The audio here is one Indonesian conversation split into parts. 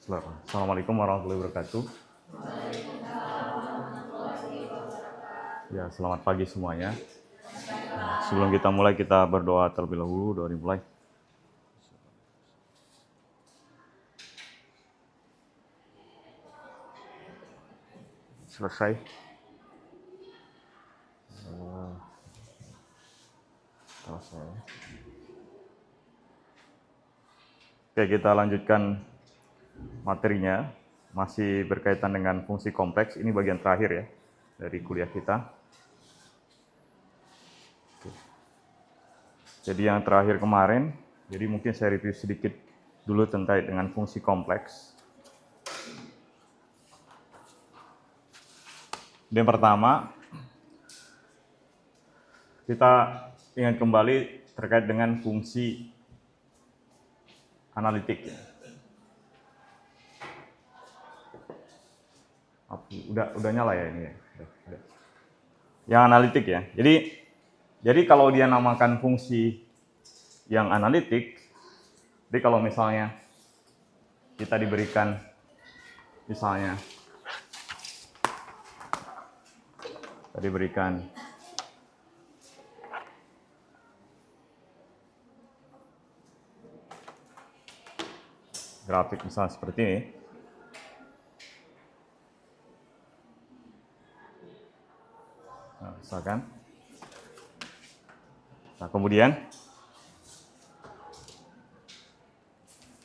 Assalamualaikum warahmatullahi wabarakatuh. Ya, selamat pagi semuanya. Sebelum kita mulai, kita berdoa terlebih dahulu. Doa dimulai. Selesai. Oke, kita lanjutkan materinya. Masih berkaitan dengan fungsi kompleks. Ini bagian terakhir ya dari kuliah kita. Oke. Jadi yang terakhir kemarin, jadi mungkin saya review sedikit dulu terkait dengan fungsi kompleks. Yang pertama, kita ingat kembali terkait dengan fungsi analitik. Udah nyala ya ini ya. Udah. Yang analitik ya. Jadi kalau dia namakan fungsi yang analitik, jadi kalau misalnya kita diberikan misalnya grafik misalnya seperti ini. Nah, misalkan. Nah, kemudian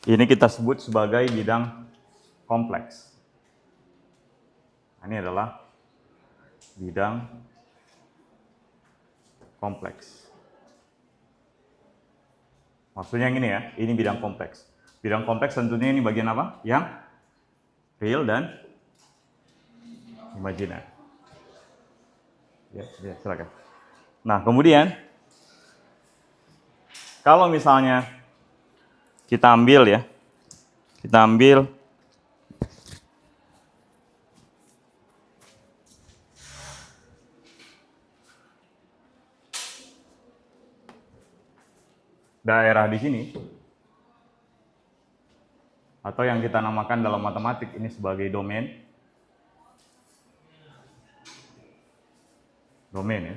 ini kita sebut sebagai bidang kompleks. Ini adalah bidang kompleks. Maksudnya yang ini ya, ini bidang kompleks. Bidang kompleks tentunya ini bagian apa? Yang real dan imajiner. Ya, silakan. Nah, kemudian kalau misalnya kita ambil daerah di sini, atau yang kita namakan dalam matematik ini sebagai domain. Domain ya.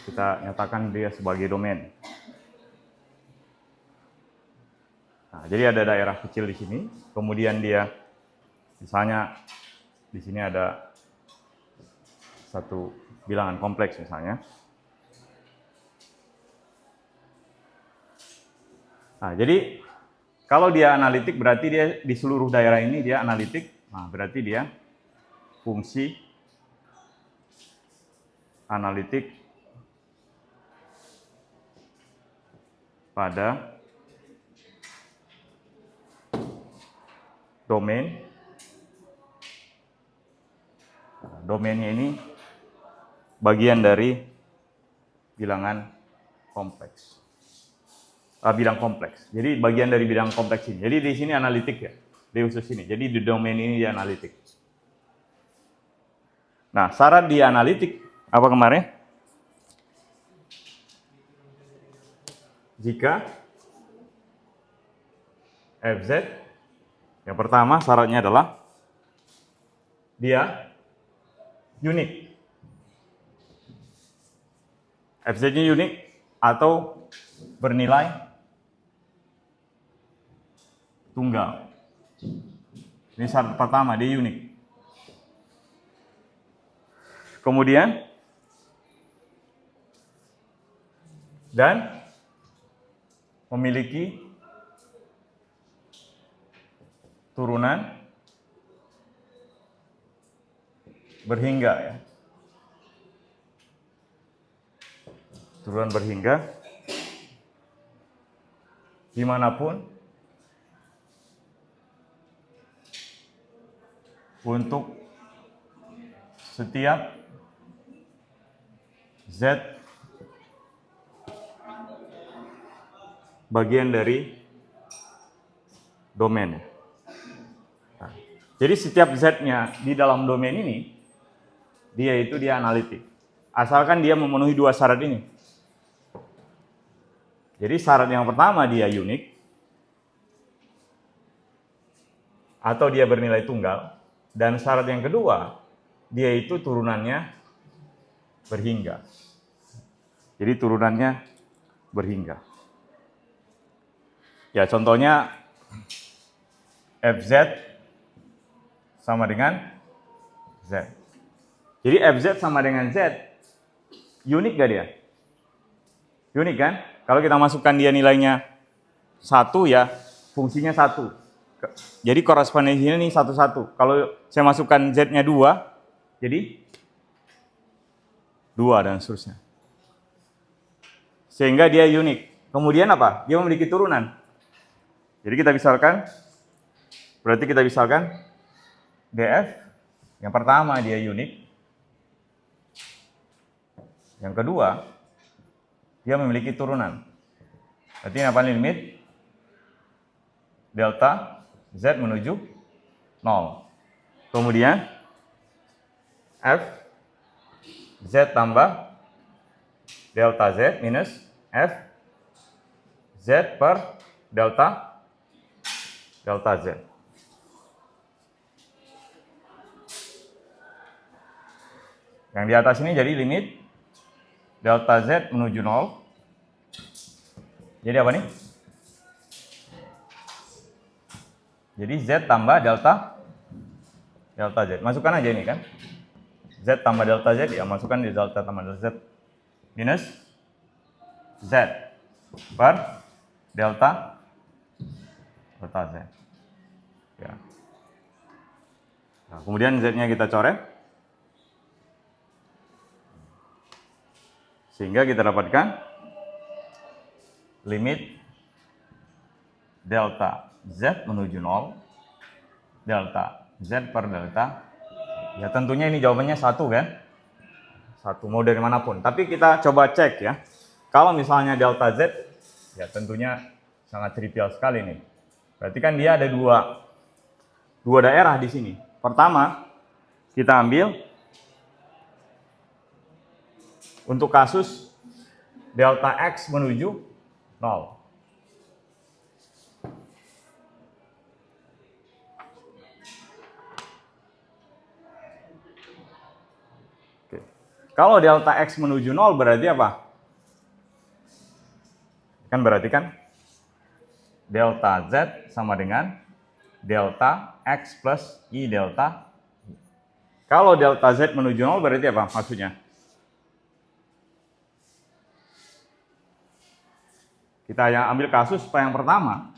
Kita nyatakan dia sebagai domain. Nah, jadi ada daerah kecil di sini, kemudian dia misalnya di sini ada satu bilangan kompleks misalnya. Nah, jadi kalau dia analitik berarti dia di seluruh daerah ini dia analitik. Nah, berarti dia fungsi analitik pada domain. Domainnya ini bagian dari bilangan kompleks. Bidang kompleks. Jadi bagian dari bidang kompleks ini. Jadi di sini analitik ya, di khusus ini. Jadi di domain ini dia analitik. Nah, syarat di analitik apa kemarin? Jika FZ, yang pertama syaratnya adalah dia unik. FZ-nya unik atau bernilai tunggal. Ini syarat pertama, dia unik. Kemudian dan memiliki turunan berhingga ya. Turunan berhingga dimanapun untuk setiap Z bagian dari domain. Nah, jadi setiap Z-nya di dalam domain ini, dia analitik. Asalkan dia memenuhi dua syarat ini. Jadi syarat yang pertama dia unik. atau dia bernilai tunggal. Dan syarat yang kedua, dia itu turunannya berhingga. Jadi turunannya berhingga. Ya, contohnya FZ sama dengan Z. Jadi FZ sama dengan Z, unik gak dia? Unik kan? Kalau kita masukkan dia nilainya 1 ya, fungsinya 1. Jadi korespondensinya ini 1, 1. Kalau saya masukkan Z-nya 2, jadi 2 dan seterusnya. Sehingga dia unik. Kemudian apa? Dia memiliki turunan. Jadi kita misalkan, berarti kita misalkan DF, yang pertama dia unik. Yang kedua, dia memiliki turunan. Berarti apa limit delta Z menuju 0. Kemudian F Z tambah delta Z minus F Z per delta Z. Yang di atas ini jadi limit delta Z menuju 0. Jadi apa nih? Jadi Z tambah delta Z. Masukkan aja ini kan. Z tambah delta Z, ya masukkan di delta tambah delta Z. Minus Z per delta Z. Ya. Nah, kemudian Z-nya kita coret. Sehingga kita dapatkan limit delta Z menuju 0, delta Z per delta. Ya tentunya ini jawabannya 1 kan? 1, mau dari manapun. Tapi kita coba cek ya. Kalau misalnya delta Z, ya tentunya sangat trivial sekali nih. Berarti kan dia ada dua daerah di sini. Pertama, kita ambil untuk kasus delta X menuju 0. Kalau delta X menuju 0 berarti apa? Kan berarti kan delta Z sama dengan delta X plus I delta. Kalau delta Z menuju 0 berarti apa maksudnya? Kita yang ambil kasus yang pertama,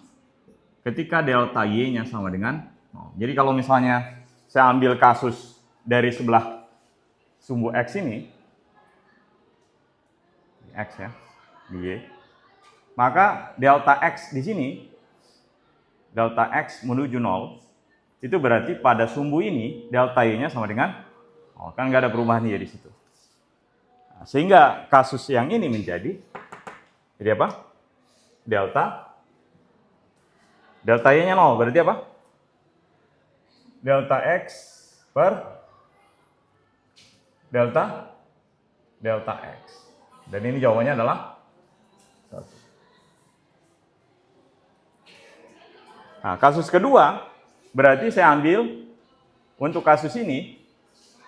ketika delta Y-nya sama dengan 0. Jadi kalau misalnya saya ambil kasus dari sebelah sumbu X ini, X ya, di Y, maka delta X di sini, delta X menuju 0, itu berarti pada sumbu ini, delta Y-nya sama dengan 0, kan nggak ada perubahan Y di situ. Nah, sehingga kasus yang ini menjadi, jadi apa? Delta Y-nya 0, berarti apa? Delta X per delta X. Dan ini jawabannya adalah 1. Nah, kasus kedua, berarti saya ambil untuk kasus ini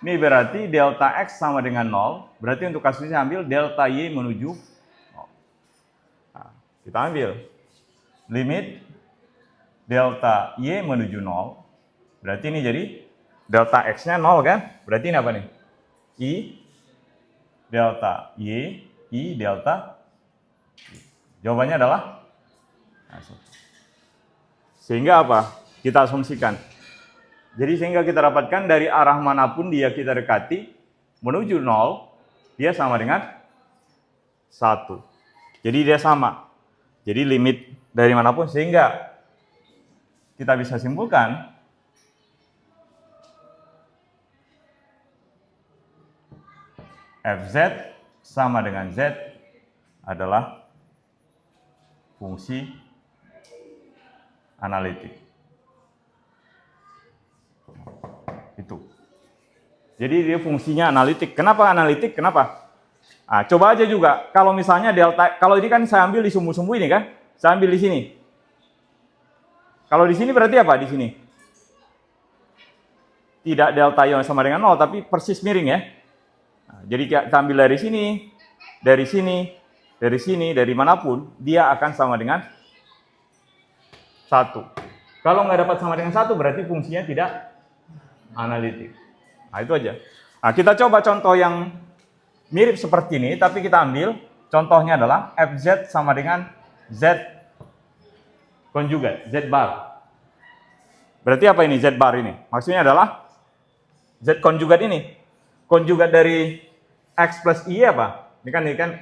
berarti delta X sama dengan 0, berarti untuk kasus ini saya ambil delta Y menuju 0. Nah, kita ambil limit delta Y menuju 0, berarti ini jadi delta X-nya 0 kan? Berarti ini apa nih? I delta Y, I delta Y. Jawabannya adalah 1. Sehingga apa? Kita asumsikan. Jadi sehingga kita dapatkan dari arah manapun dia kita dekati menuju 0, dia sama dengan 1. Jadi dia sama. Jadi limit dari manapun, sehingga kita bisa simpulkan Fz sama dengan Z adalah fungsi analitik. Itu. Jadi dia fungsinya analitik. Kenapa analitik? Kenapa? Nah, coba aja juga. Kalau misalnya delta, kalau ini kan saya ambil di sumbu-sumbu ini kan, saya ambil di sini. Kalau di sini berarti apa? Di sini tidak delta Y sama dengan 0, tapi persis miring ya. Nah, jadi kita ambil dari sini, dari sini, dari sini, dari manapun, dia akan sama dengan 1. Kalau nggak dapat sama dengan 1, berarti fungsinya tidak analitik. Nah, itu aja. Nah, kita coba contoh yang mirip seperti ini, tapi kita ambil contohnya adalah Fz sama dengan Z konjugat, Z bar. Berarti apa ini Z bar ini? Maksudnya adalah Z konjugat ini. Konjugat dari X plus Y apa? Ini kan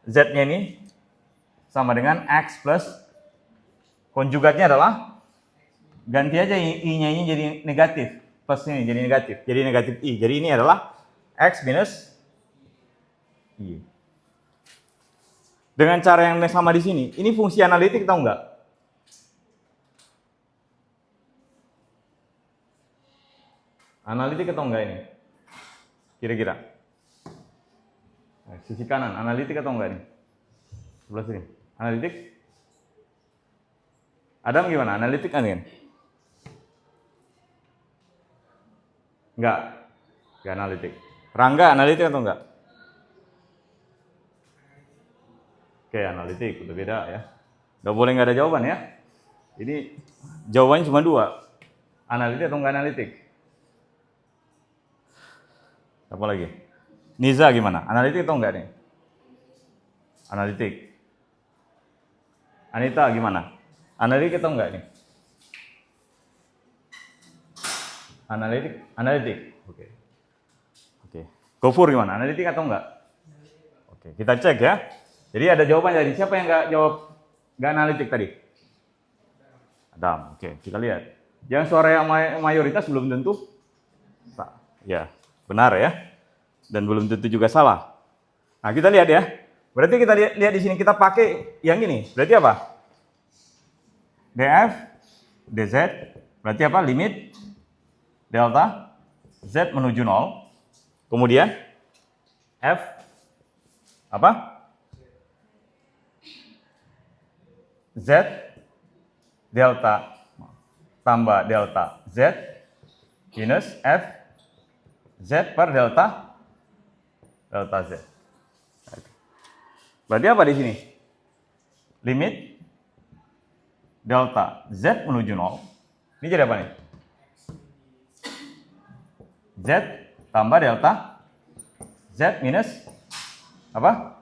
Z-nya ini sama dengan X plus konjugatnya adalah ganti aja I-nya ini jadi negatif. Plus ini jadi negatif. Jadi negatif I. Jadi ini adalah X minus Y. Dengan cara yang sama di sini, ini fungsi analitik atau enggak? Analitik atau enggak ini? Kira-kira. Nah, sisi kanan, analitik atau enggak nih? Sebelah sini. Analitik? Adam gimana? Analitik kan? Enggak. Enggak analitik. Rangga analitik atau enggak? Oke, analitik. Udah beda ya. Udah boleh enggak ada jawaban ya. Ini jawabannya cuma 2. Analitik atau enggak analitik? Apa lagi? Niza gimana? Analitik atau enggak nih? Analitik. Anita gimana? Analitik atau enggak nih? Analitik. Oke. Gofur gimana? Analitik atau enggak? Oke, kita cek ya. Jadi ada jawaban dari siapa yang enggak jawab enggak analitik tadi? Adam. Oke, kita lihat. Yang suara yang mayoritas belum tentu ya, benar ya. Dan belum tentu juga salah. Nah, kita lihat ya. Berarti kita lihat di sini kita pakai yang ini. Berarti apa? df dz berarti apa? Limit delta z menuju 0. Kemudian f apa? Z delta tambah delta z minus f z per delta z. Berarti apa di sini? Limit delta z menuju 0. Ini jadi apa nih? Z tambah delta z minus apa?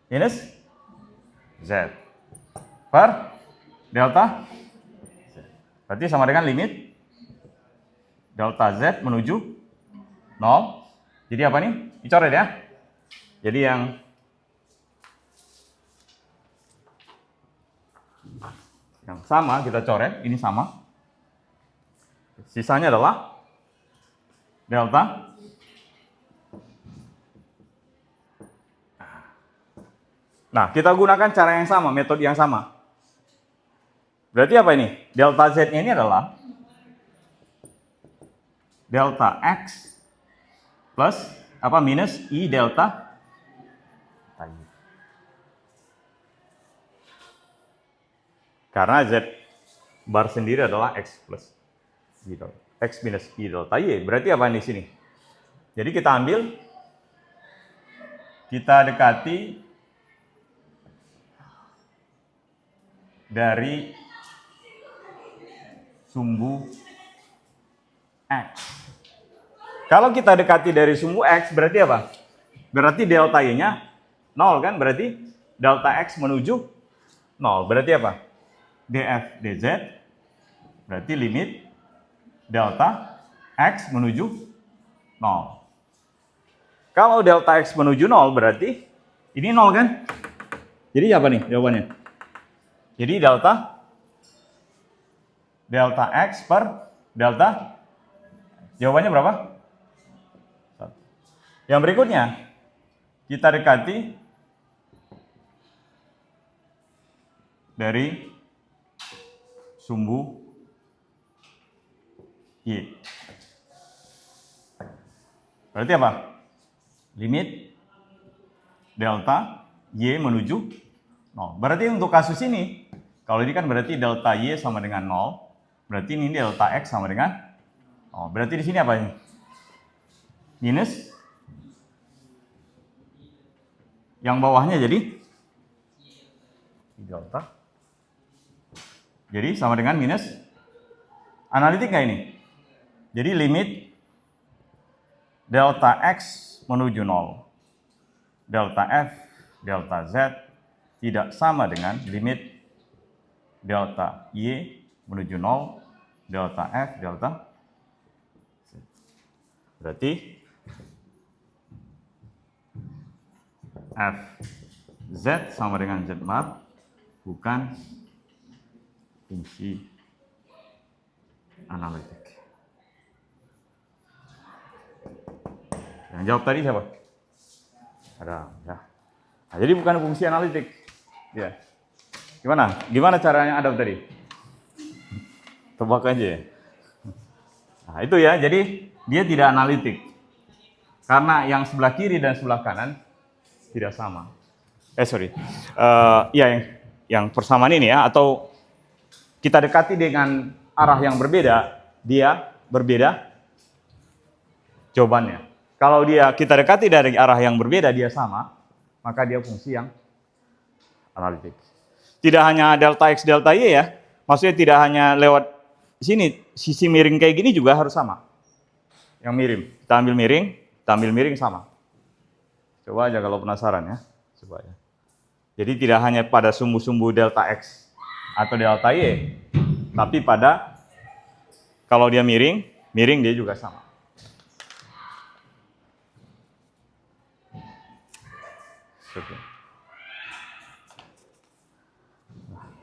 Minus z per delta z. Berarti sama dengan limit delta z menuju 0. Jadi apa nih? Dicoret ya. Jadi yang sama kita coret, ini sama. Sisanya adalah delta Nah, kita gunakan cara yang sama, metode yang sama. Berarti apa ini? Delta Z-nya ini adalah delta X plus apa minus I delta Y. Karena Z bar sendiri adalah X plus I delta, X minus I delta Y. Berarti apa di sini? Jadi kita ambil, kita dekati dari sumbu X. Kalau kita dekati dari sumbu X, berarti apa? Berarti delta Y-nya 0 kan? Berarti delta X menuju 0. Berarti apa? df dz berarti limit delta X menuju 0. Kalau delta X menuju 0 berarti ini 0 kan? Jadi apa nih jawabannya? Jadi delta X per delta, jawabannya berapa? 1. Yang berikutnya, kita dekati dari sumbu Y. Berarti apa? Limit delta Y menuju 0. Berarti untuk kasus ini, kalau ini kan berarti delta Y sama dengan 0. Berarti ini delta X sama dengan, berarti di sini apa ini? Minus, yang bawahnya jadi delta. Jadi sama dengan minus, analitik nggak ini? Jadi limit delta X menuju 0, delta F, delta Z tidak sama dengan limit delta Y menuju 0, delta F, delta Z. Berarti F Z sama dengan Z map bukan fungsi analitik. Yang jawab tadi siapa? Ada, ya. Nah, jadi bukan fungsi analitik. Ya. Gimana caranya Adam tadi? Tebak aja ya. Nah, itu ya. Jadi dia tidak analitik. Karena yang sebelah kiri dan sebelah kanan tidak sama. Yang persamaan ini ya, atau kita dekati dengan arah yang berbeda, dia berbeda jawabannya. Kalau kita dekati dari arah yang berbeda, dia sama, maka dia fungsi yang analitik. Tidak hanya delta X, delta Y ya, maksudnya tidak hanya lewat sini, sisi miring kayak gini juga harus sama. Yang miring, kita ambil miring sama. Coba aja kalau penasaran ya, coba ya. Jadi tidak hanya pada sumbu-sumbu delta X atau delta Y, tapi pada kalau dia miring dia juga sama.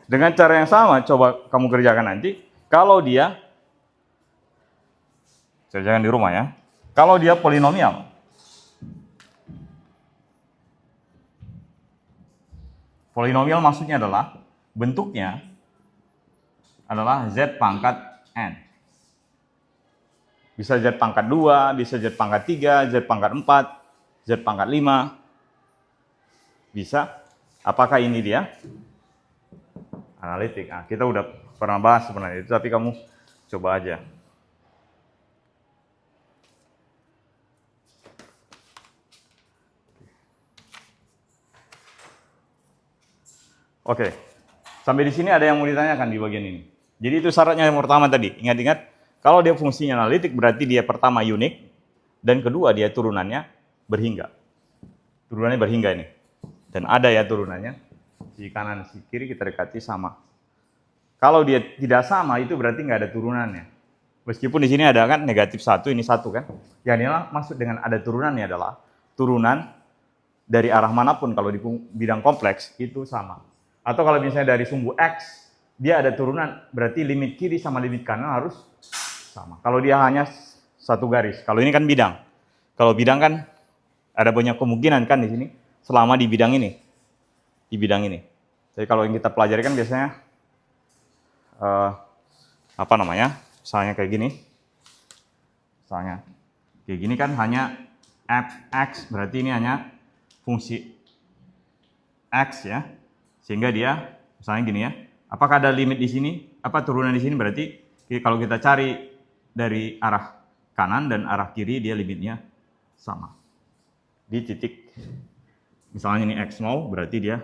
Dengan cara yang sama, coba kamu kerjakan nanti. Kalau dia, kerjakan di rumah ya. Kalau dia polinomial, polinomial maksudnya adalah bentuknya adalah Z pangkat N. Bisa Z pangkat 2, bisa Z pangkat 3, Z pangkat 4, Z pangkat 5. Bisa. Apakah ini dia? Analitik. Nah, kita udah pernah bahas sebenarnya itu, tapi kamu coba aja. Oke. Sampai di sini ada yang mau ditanyakan di bagian ini. Jadi itu syaratnya yang pertama tadi. Ingat-ingat, kalau dia fungsinya analitik berarti dia pertama unik dan kedua dia turunannya berhingga. Turunannya berhingga ini. Dan ada ya turunannya. Si kanan, si kiri kita dekati sama. Kalau dia tidak sama, itu berarti nggak ada turunannya. Meskipun di sini ada kan negatif 1, ini 1 kan. Yang ini maksud dengan ada turunannya adalah turunan dari arah manapun kalau di bidang kompleks itu sama. Atau kalau misalnya dari sumbu X, dia ada turunan, berarti limit kiri sama limit kanan harus sama. Kalau dia hanya satu garis, kalau ini kan bidang. Kalau bidang kan ada banyak kemungkinan kan di sini, selama di bidang ini. Di bidang ini. Jadi kalau yang kita pelajari kan biasanya, misalnya kayak gini. Misalnya kayak gini kan hanya fx, berarti ini hanya fungsi x ya. Sehingga dia, misalnya gini ya, apakah ada limit di sini? Apa turunan di sini? Berarti kalau kita cari dari arah kanan dan arah kiri, dia limitnya sama. Di titik, misalnya ini x0, berarti dia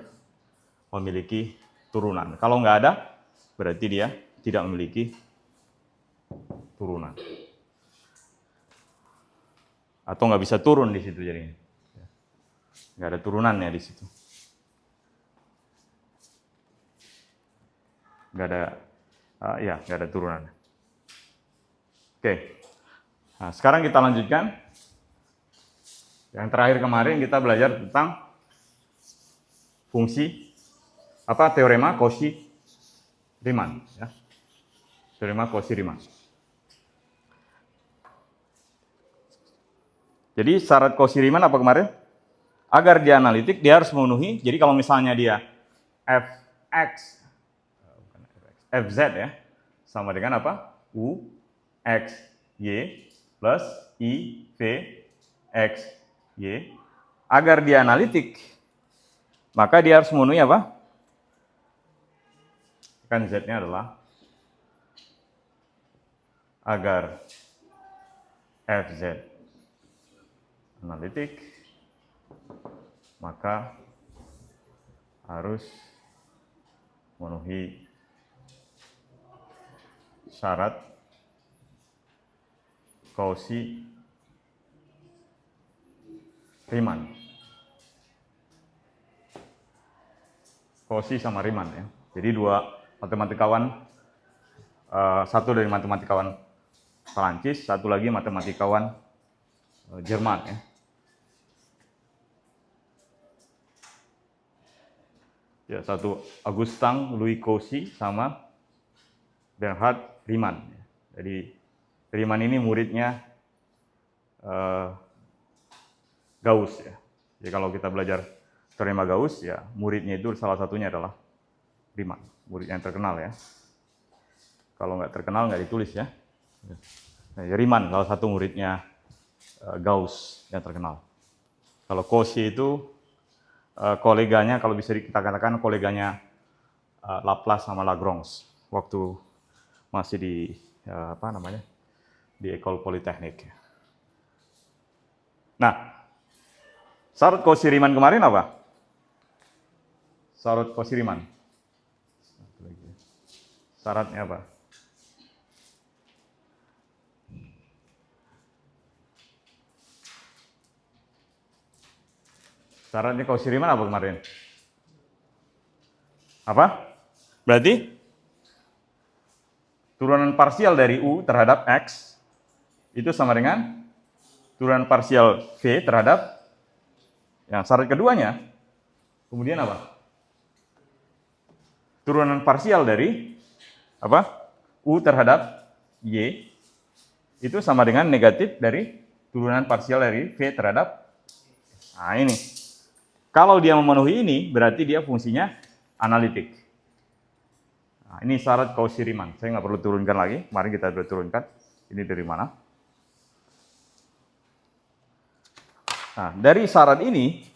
memiliki turunan. Kalau nggak ada, berarti dia tidak memiliki turunan. Atau nggak bisa turun di situ jadinya. Nggak ada turunannya di situ. Nggak ada turunan. Oke. Nah, sekarang kita lanjutkan. Yang terakhir kemarin kita belajar tentang fungsi teorema Cauchy-Riemann ya. Teorema Cauchy-Riemann. Jadi syarat Cauchy-Riemann apa kemarin? Agar dia analitik, dia harus memenuhi. Jadi kalau misalnya dia Fz ya, sama dengan apa? U X Y plus I V X Y. Agar dia analitik, maka dia harus memenuhi apa? Kan Z-nya adalah agar Fz analitik, maka harus memenuhi syarat Cauchy Riemann. Cauchy sama Riemann ya. Jadi dua matematikawan, satu dari matematikawan Perancis, satu lagi matematikawan Jerman ya. Ya, satu Augustin Louis Cauchy sama Bernhard Riemann. Jadi Riemann ini muridnya Gauss ya. Jadi kalau kita belajar teorema Gauss ya, muridnya itu salah satunya adalah Riemann, murid yang terkenal ya. Kalau nggak terkenal nggak ditulis ya. Nah, Riemann salah satu muridnya Gauss yang terkenal. Kalau Cauchy itu koleganya, kalau bisa kita katakan koleganya Laplace sama Lagrange waktu masih di di École Polytechnique. Nah, syarat Cauchy-Riemann kemarin apa? Syarat Cauchy-Riemann. Syaratnya apa? Syaratnya Cauchy-Riemann apa kemarin? Apa? Berarti turunan parsial dari U terhadap X itu sama dengan turunan parsial V terhadap yang syarat keduanya. Kemudian apa? Turunan parsial dari apa? U terhadap Y itu sama dengan negatif dari turunan parsial dari V terhadap. Nah ini. Kalau dia memenuhi ini, berarti dia fungsinya analitik. Nah, ini syarat Cauchy-Riemann. Saya nggak perlu turunkan lagi. Mari kita sudah turunkan. Ini dari mana? Nah, dari syarat ini,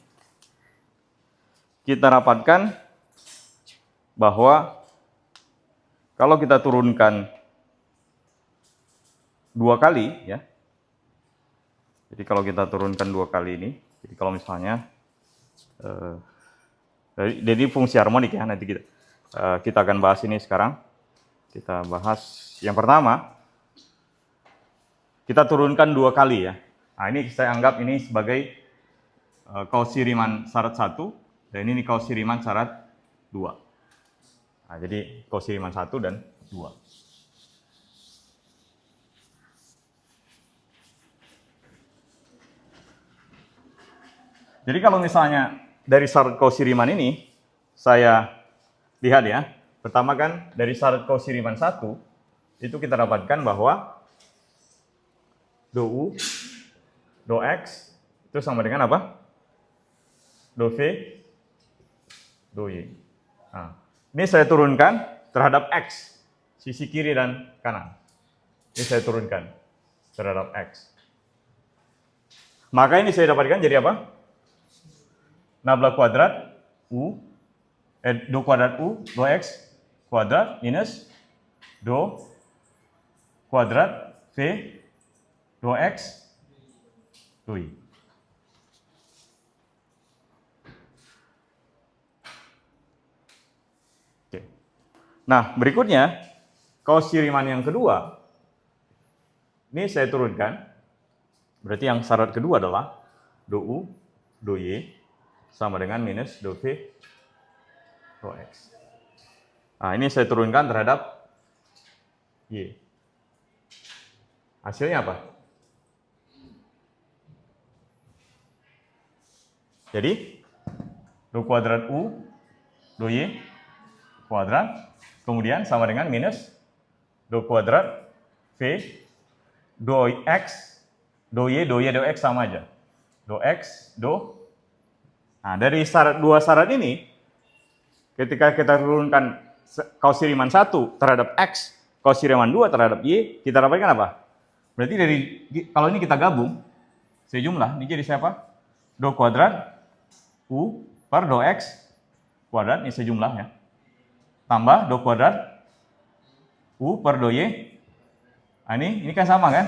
kita dapatkan bahwa kalau kita turunkan dua kali, ya. Jadi kalau kita turunkan dua kali ini, jadi kalau misalnya jadi fungsi harmonik ya, nanti kita akan bahas ini sekarang. Kita bahas yang pertama, kita turunkan dua kali ya. Nah ini saya anggap ini sebagai Cauchy-Riemann syarat 1, dan ini Cauchy-Riemann syarat 2. Nah, jadi Cauchy-Riemann 1 dan 2. Jadi kalau misalnya dari syarat Cauchy-Riemann ini, saya lihat ya, pertama kan dari syarat Cauchy-Riemann 1, itu kita dapatkan bahwa do U, do X, itu sama dengan apa? Do V, do Y. Nah, ini saya turunkan terhadap X, sisi kiri dan kanan. Ini saya turunkan terhadap X. Maka ini saya dapatkan jadi apa? Nabla kuadrat U, do kuadrat U, do X kuadrat minus do kuadrat V, do X, do Y. Oke. Nah, berikutnya, Cauchy-Riemann yang kedua, ini saya turunkan, berarti yang syarat kedua adalah do U, do Y, sama dengan minus do V, do X. Nah, ini saya turunkan terhadap Y. Hasilnya apa? Jadi, do kuadrat U, do Y, kuadrat, kemudian sama dengan minus do kuadrat V, do X, do Y, do X sama aja. Do X, do. Nah, dari dua syarat ini, ketika kita turunkan Cauchy-Riemann 1 terhadap X, Cauchy-Riemann 2 terhadap Y, kita dapatkan apa? Berarti kalau ini kita gabung, sejumlah, ini jadi siapa? Do kuadrat U per do X kuadrat, ini sejumlah ya. Tambah do kuadrat U per do Y Nah, ini kan sama kan?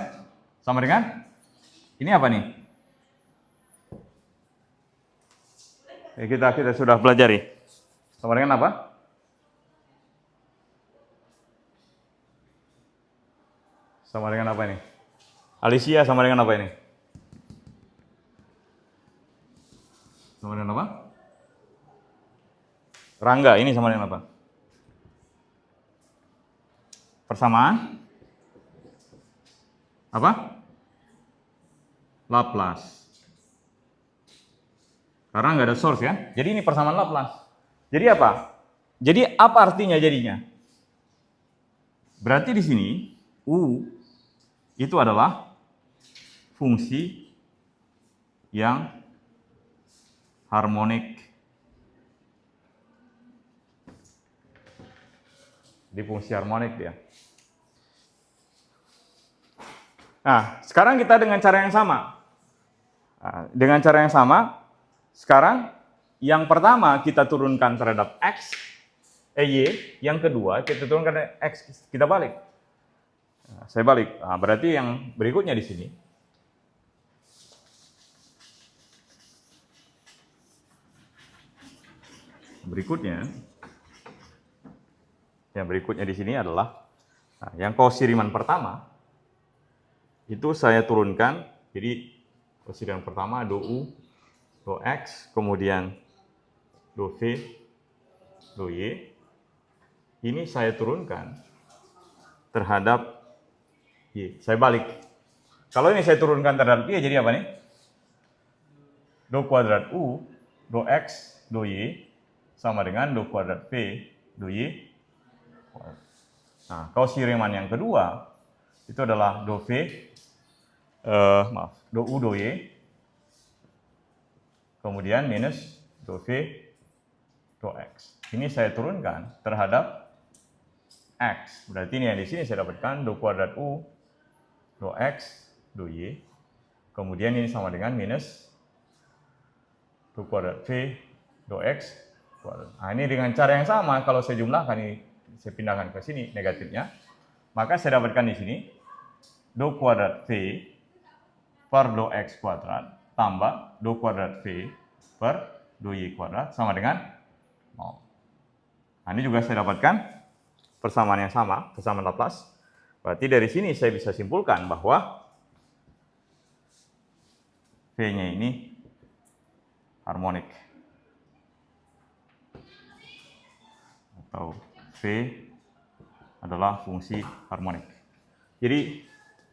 Sama dengan ini apa nih? Kita sudah pelajari. Sama dengan apa? Sama dengan apa ini? Alicia sama dengan apa ini? Sama dengan apa? Rangga, ini sama dengan apa? Persamaan? Apa? Laplace. Karena nggak ada source ya. Jadi ini persamaan Laplace. Jadi apa? Jadi apa artinya jadinya? Berarti di sini U itu adalah fungsi yang harmonik. Di fungsi harmonik dia. Nah, sekarang kita dengan cara yang sama. Nah, dengan cara yang sama, sekarang yang pertama kita turunkan terhadap X, Y, yang kedua kita turunkan X, kita balik. Nah, saya balik. Nah, berarti yang berikutnya di sini. Yang berikutnya di sini adalah yang kosiriman pertama itu saya turunkan. Jadi kosiriman pertama do U, do X, kemudian do V, do Y. Ini saya turunkan terhadap Y. Saya balik. Kalau ini saya turunkan terhadap Y, jadi apa nih? Do kuadrat U, do X, do Y sama dengan do kuadrat V, do Y. Nah, kosiriman yang kedua itu adalah do V, do U, do Y, kemudian minus do V, do X. Ini saya turunkan terhadap X. Berarti ini yang di sini saya dapatkan do kuadrat U, do X, do Y. Kemudian ini sama dengan minus do kuadrat V, do X. Nah, ini dengan cara yang sama, kalau saya jumlahkan ini, saya pindahkan ke sini negatifnya, maka saya dapatkan di sini do kuadrat V per do X kuadrat tambah do kuadrat V per do Y kuadrat sama dengan 0. Nah, ini juga saya dapatkan persamaan yang sama, persamaan Laplace. Berarti dari sini saya bisa simpulkan bahwa V-nya ini harmonik. Atau V adalah fungsi harmonik. Jadi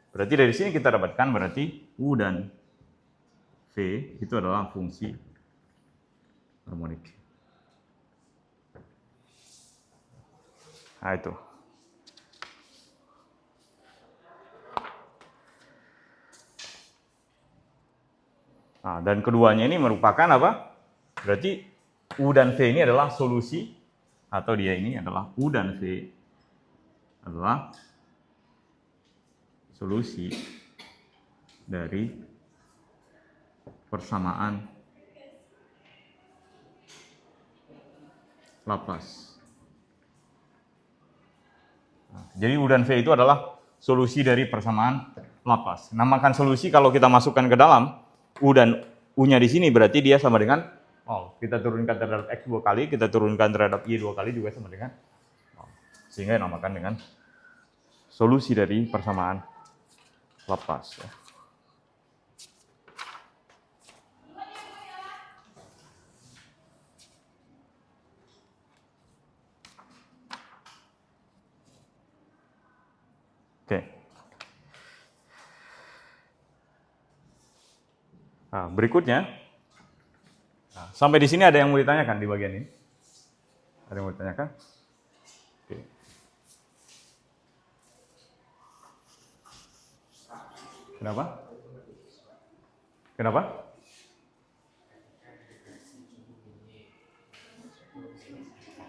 berarti dari sini kita dapatkan berarti U dan V itu adalah fungsi harmonik. Nah, itu. Nah, dan keduanya ini merupakan apa? Berarti U dan V ini adalah solusi, atau dia ini adalah U dan V adalah solusi dari persamaan Laplace. Nah, jadi U dan V itu adalah solusi dari persamaan Laplace. Namakan solusi kalau kita masukkan ke dalam U dan U-nya di sini berarti dia sama dengan 0. Kita turunkan terhadap X 2 kali, kita turunkan terhadap Y 2 kali juga sama dengan 0. Sehingga dinamakan dengan solusi dari persamaan Laplace. Oke. Nah, berikutnya, sampai di sini ada yang mau ditanyakan di bagian ini? Ada yang mau ditanyakan? Oke. Kenapa? Kenapa?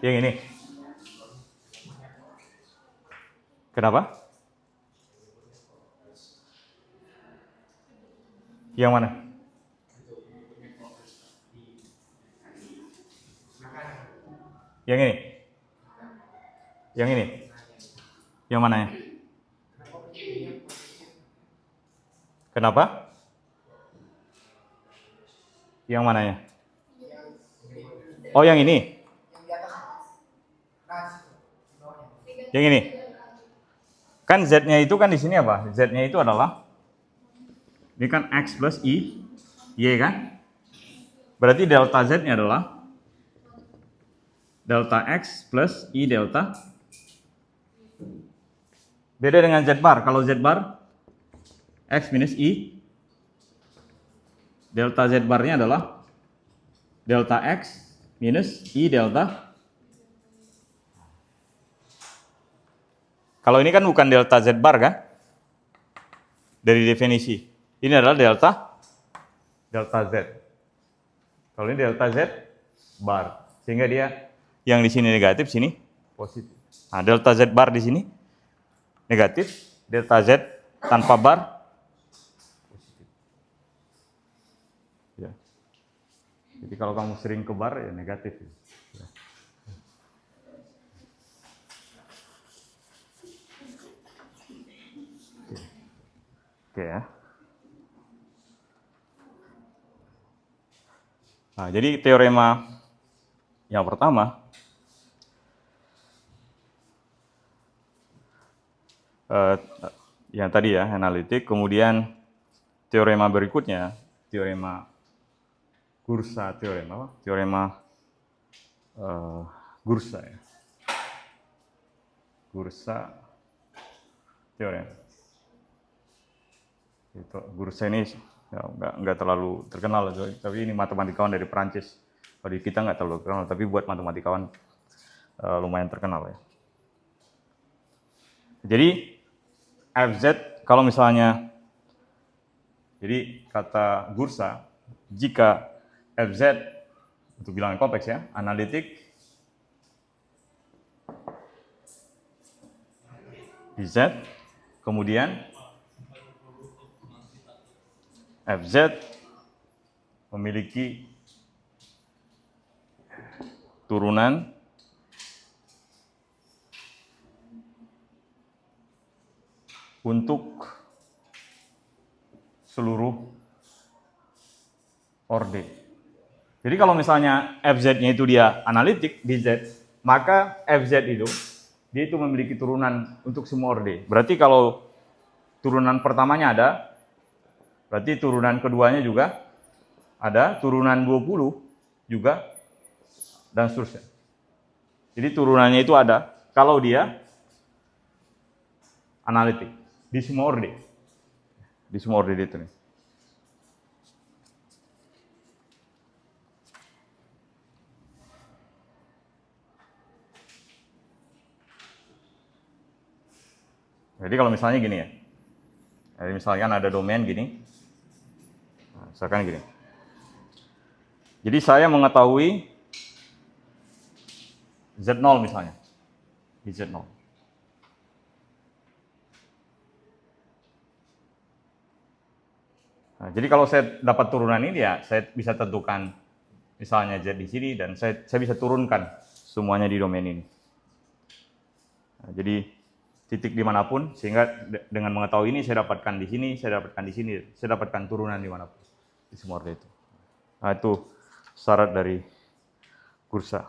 Yang ini. Kenapa? Yang mana? Yang ini? Yang ini? Yang mana ya? Kenapa? Yang mananya? Oh, yang ini. Yang ini. Kan Z-nya itu kan di sini apa? Z-nya itu adalah ini kan X plus Y kan? Berarti delta Z-nya adalah delta X plus Y delta. Beda dengan Z bar. Kalau Z bar X minus Y, delta Z barnya adalah delta X minus Y delta. Kalau ini kan bukan delta Z bar kan? Dari definisi. Ini adalah delta Z. Kalau ini delta Z bar. Sehingga dia yang di sini negatif, sini positif. Nah, delta Z bar di sini negatif, delta Z tanpa bar positif. Ya. Jadi kalau kamu sering ke bar ya negatif. Ya. Oke ya. Nah, jadi teorema yang pertama yang tadi ya, analitik. Kemudian teorema berikutnya, teorema Gursa, teorema Gursa ya. Gursa teorema. Itu Gursa ini ya, nggak terlalu terkenal, tapi ini matematikawan dari Prancis. Kalau di kita nggak terlalu terkenal, tapi buat matematikawan lumayan terkenal ya. Jadi Fz kalau misalnya, jadi kata Gursa, jika Fz untuk bilangan kompleks ya, analitik di Z, kemudian Fz memiliki turunan untuk seluruh orde. Jadi kalau misalnya Fz-nya itu dia analitik di Z, maka Fz itu dia itu memiliki turunan untuk semua orde. Berarti kalau turunan pertamanya ada, berarti turunan keduanya juga ada, turunan 20 juga, dan seterusnya. Jadi turunannya itu ada kalau dia analitik di semua orde. Di semua orde itu nih. Jadi kalau misalnya gini ya, jadi misalkan ada domain gini, nah, misalkan gini. Jadi saya mengetahui Z0 misalnya, di Z0. Nah, jadi kalau saya dapat turunan ini ya, saya bisa tentukan misalnya Z di sini dan saya bisa turunkan semuanya di domain ini. Nah, jadi titik dimanapun, sehingga dengan mengetahui ini saya dapatkan di sini, saya dapatkan di sini, saya dapatkan turunan dimanapun di semua orde itu. Nah, itu syarat dari Gursa.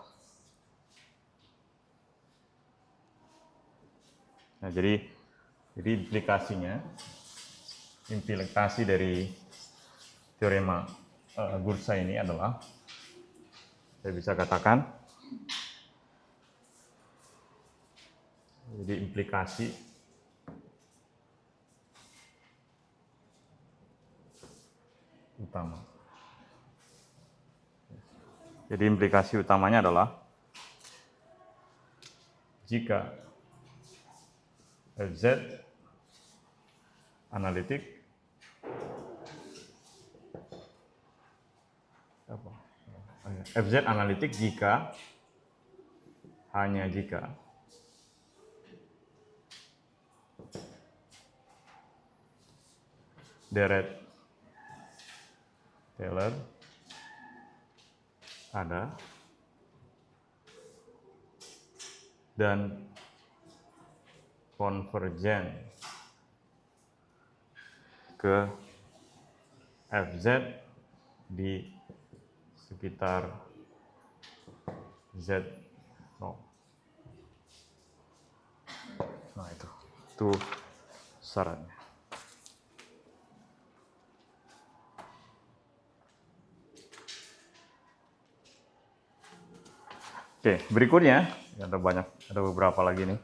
Nah, jadi implikasi dari teorema Gursa ini adalah, saya bisa katakan, jadi implikasi utama. Jadi implikasi utamanya adalah jika Fz analitik Fz analitik jika, hanya jika deret Taylor ada dan konvergen ke Fz di sekitar Z0. Nah itu syaratnya. Oke, berikutnya ada beberapa lagi nih.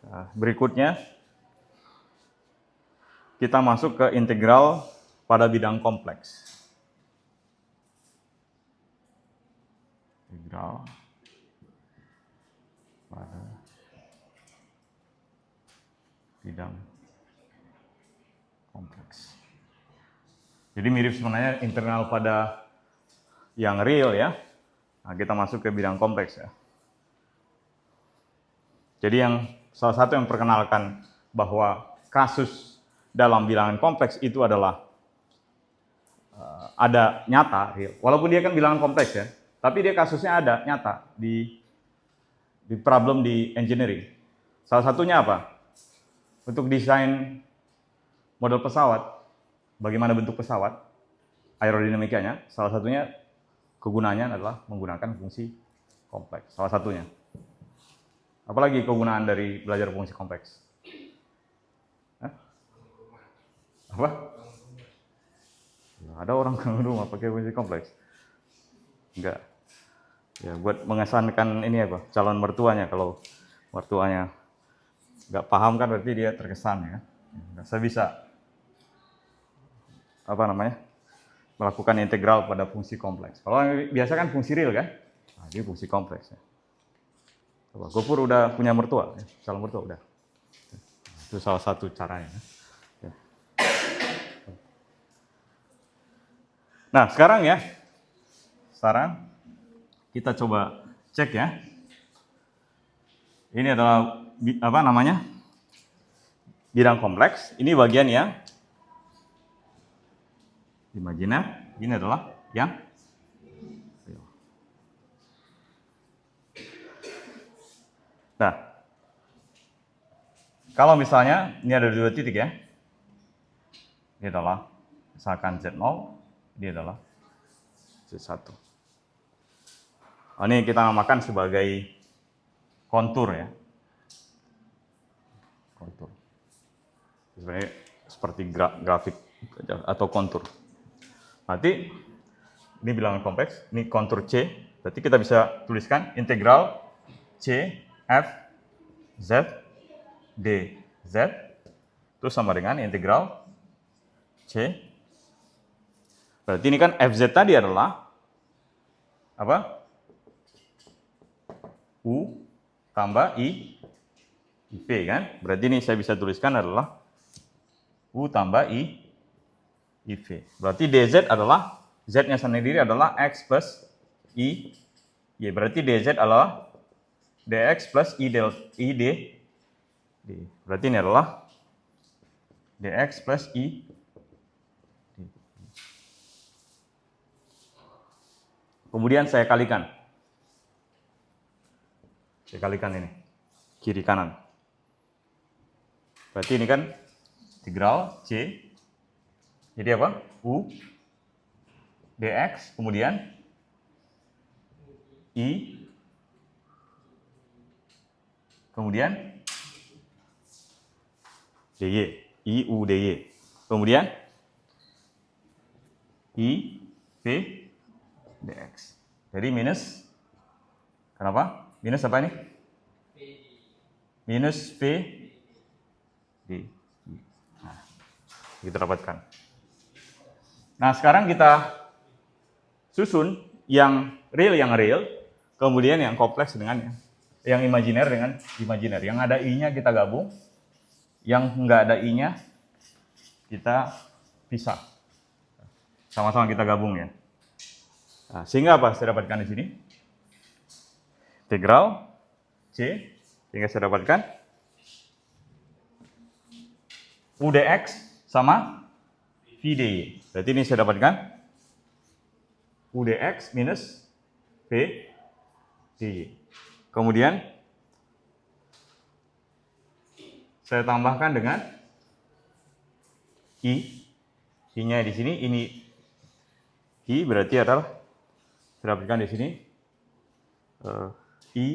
Nah, berikutnya kita masuk ke integral pada bidang kompleks. Integral pada bidang kompleks. Jadi mirip sebenarnya integral pada yang real ya. Nah, kita masuk ke bidang kompleks ya. Jadi salah satu yang perkenalkan bahwa kasus dalam bilangan kompleks itu adalah ada nyata, real. Walaupun dia kan bilangan kompleks ya, tapi dia kasusnya ada nyata di problem di engineering. Salah satunya apa? Untuk desain model pesawat, bagaimana bentuk pesawat, aerodinamikanya, salah satunya kegunaannya adalah menggunakan fungsi kompleks. Salah satunya. Apalagi kegunaan dari belajar fungsi kompleks? Hah? Apa? Ada orang bangun rumah pakai fungsi kompleks? Enggak. Ya, buat mengesankan ini apa? Calon mertuanya. Kalau mertuanya nggak paham kan berarti dia terkesan ya. Saya bisa melakukan integral pada fungsi kompleks. Kalau biasa kan fungsi real kan? Nah, ini fungsi kompleks ya. Coba, Gopur udah punya mertua, ya? Calon mertua udah. Itu salah satu caranya. Ya. Nah, sekarang kita coba cek ya. Ini adalah bidang kompleks. Ini bagian yang imajiner. Ini adalah yang real. Nah, kalau misalnya ini ada 2 titik ya. Ini adalah misalkan Z0, ini adalah Z1. Ini kita namakan sebagai kontur ya. Kontur. Sebenarnya seperti grafik atau kontur. Nanti ini bilangan kompleks, ini kontur C. Berarti kita bisa tuliskan integral C F Z D Z itu sama dengan integral C. Berarti ini kan Fz tadi adalah apa? U tambah IV kan? Berarti ini saya bisa tuliskan adalah U tambah IV. Berarti dz adalah z-nya sendiri adalah x plus I. Y. Berarti dz adalah dx plus id. Berarti ini adalah dx plus I. Kemudian saya kalikan. Saya kalikan ini. Kiri kanan. Berarti ini kan integral C. Jadi apa? U dx kemudian I kemudian dy. I U dy. Kemudian I V dx. Jadi minus, kenapa? Minus apa ini? Minus V D. Nah, kita dapatkan. Nah, sekarang kita susun yang real, kemudian yang kompleks dengan yang imajiner dengan imajiner. Yang ada I-nya kita gabung, yang nggak ada I-nya kita pisah. Sama-sama kita gabung ya. Nah, sehingga apa saya dapatkan di sini? Integral C, sehingga saya dapatkan U dx sama V dy. Berarti ini saya dapatkan U dx minus V dy. Kemudian saya tambahkan dengan I I-nya di sini, ini I berarti adalah saya dapatkan di sini I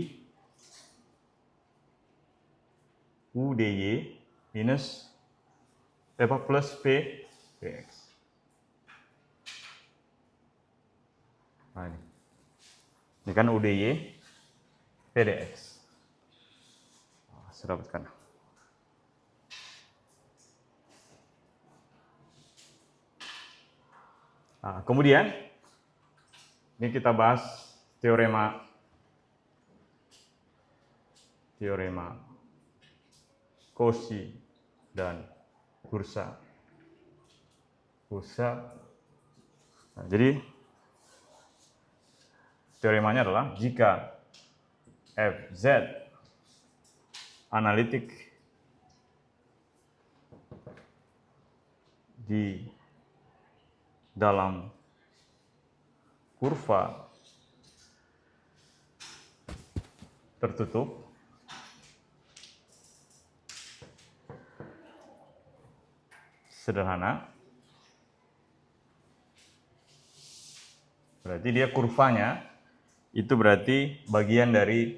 U dy minus plus V dx. Nah, ini kan U dy V dx. Saya dapatkan. Nah, kemudian ini kita bahas teorema Cauchy dan Bursa. Nah, jadi teoremanya adalah jika Fz analitik di dalam kurva tertutup sederhana, berarti dia kurvanya itu berarti bagian dari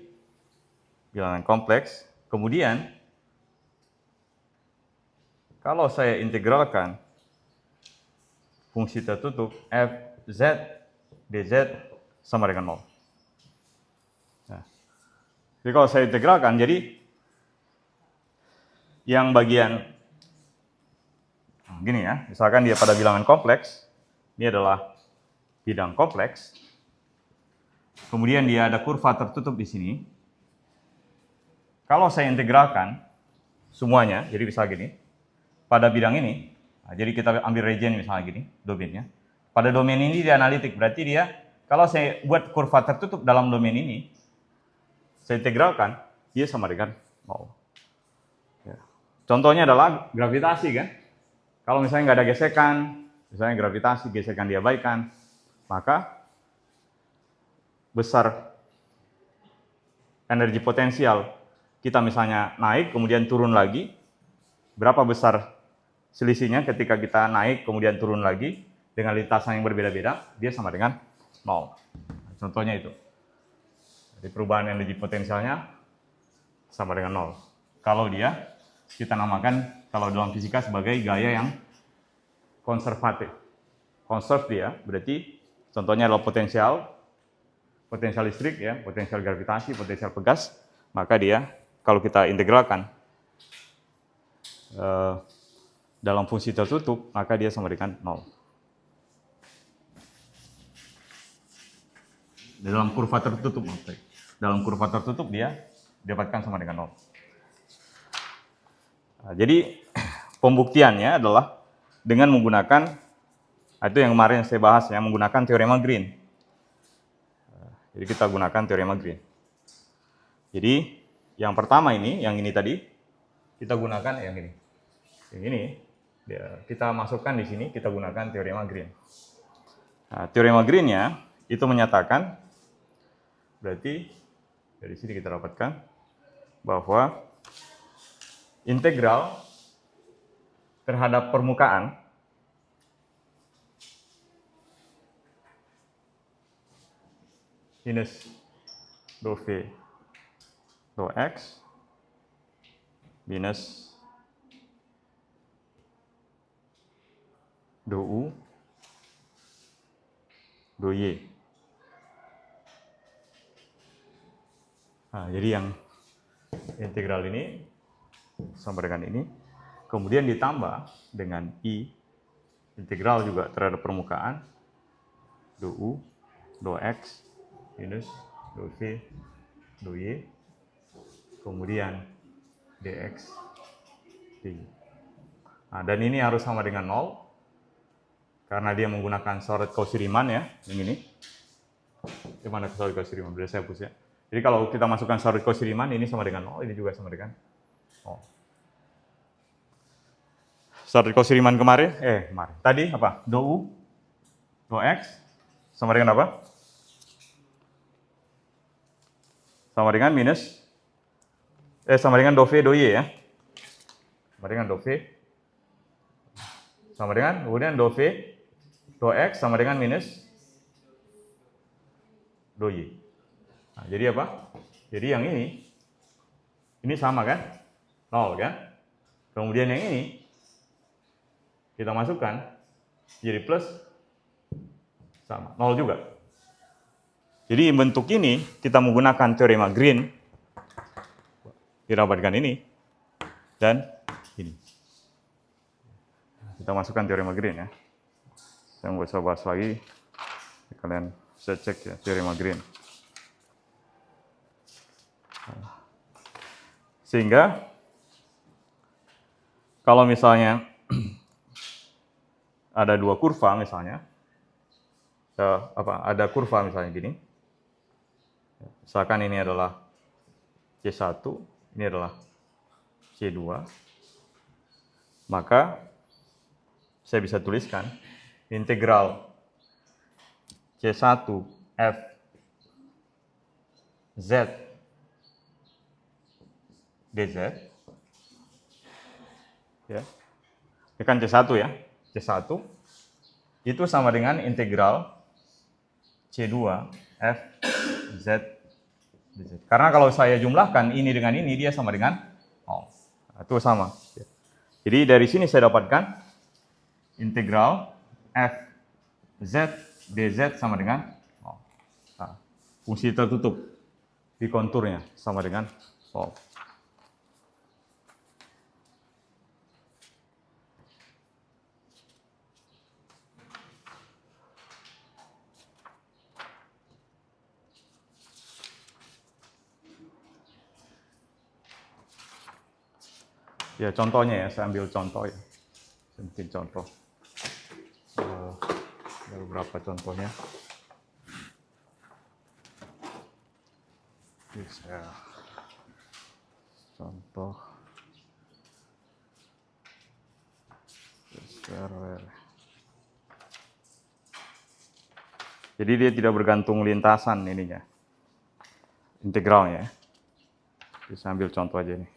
bilangan kompleks. Kemudian kalau saya integralkan fungsi tertutup Fz dz sama dengan 0. Nah, jadi kalau saya integralkan, jadi yang bagian gini ya, misalkan dia pada bilangan kompleks, ini adalah bidang kompleks, kemudian dia ada kurva tertutup di sini. Kalau saya integralkan semuanya, jadi bisa gini, pada bidang ini, nah, jadi kita ambil region misalnya gini, domainnya. Pada domain ini dia analitik, berarti dia, kalau saya buat kurva tertutup dalam domain ini, saya integralkan, dia sama dengan 0. Ya. Contohnya adalah gravitasi kan. Kalau misalnya nggak ada gesekan, misalnya gravitasi, gesekan diabaikan, maka besar energi potensial kita misalnya naik, kemudian turun lagi, berapa besar selisihnya ketika kita naik, kemudian turun lagi, dengan lintasan yang berbeda-beda, dia sama dengan 0. Contohnya itu. Jadi perubahan energi potensialnya sama dengan 0. Kalau dia, kita namakan kalau dalam fisika sebagai gaya yang konservatif. Konserv dia, berarti contohnya adalah potensial listrik ya, potensial gravitasi, potensial pegas, maka dia kalau kita integralkan dalam fungsi tertutup, maka dia sama dengan 0. Dalam kurva tertutup, dalam kurva tertutup dia dapatkan sama dengan 0. Nah, jadi pembuktiannya adalah dengan menggunakan, itu yang kemarin saya bahas ya, menggunakan teorema Green. Jadi kita gunakan teorema Green. Jadi yang pertama ini, yang ini tadi, kita gunakan yang ini. Yang ini kita masukkan di sini, kita gunakan teorema Green. Nah, teorema Green-nya itu menyatakan, berarti dari sini kita dapatkan bahwa integral terhadap permukaan minus dou V dou X minus dou U dou Y. Nah, jadi yang integral ini sama dengan ini, kemudian ditambah dengan I integral juga terhadap permukaan dou U dou X minus dou V dou Y, kemudian dx dy. Nah, dan ini harus sama dengan 0 karena dia menggunakan Shorted Cauchy-Riemann ya, yang ini. Di mana Shorted Cauchy-Riemann? Sudah saya hapus ya. Jadi kalau kita masukkan Shorted Cauchy-Riemann, ini sama dengan 0, ini juga sama dengan 0. Shorted Cauchy-Riemann kemarin, tadi apa? Dou U, dou X, sama dengan apa? Sama dengan minus, sama dengan dou V dou Y ya. Sama dengan dou V sama dengan, kemudian do V, do X sama dengan minus do Y. Nah, jadi apa? Jadi yang ini sama kan? 0 kan? Kemudian yang ini, kita masukkan, jadi plus, sama, 0 juga. Jadi bentuk ini, kita menggunakan teorema Green, dirapatkan ini, dan ini. Kita masukkan teorema Green ya. Saya nggak usah bahas lagi, kalian bisa cek ya, teorema Green. Sehingga kalau misalnya ada dua kurva misalnya, ada kurva misalnya gini, misalkan ini adalah C1, ini adalah C2, maka saya bisa tuliskan integral C1 F Z dz, ya. Ini kan C1 ya, C1 itu sama dengan integral C2 F Z dz. Karena kalau saya jumlahkan ini dengan ini, dia sama dengan 0. Nah, itu sama. Jadi dari sini saya dapatkan integral F Z dz sama dengan 0. Nah, fungsi tertutup di konturnya sama dengan 0. Ya contohnya ya, saya ambil contoh ya. Saya bikin contoh. Ada beberapa contohnya. Oke, saya contoh. Jadi dia tidak bergantung lintasan ininya, integralnya. Bisa ambil contoh aja nih.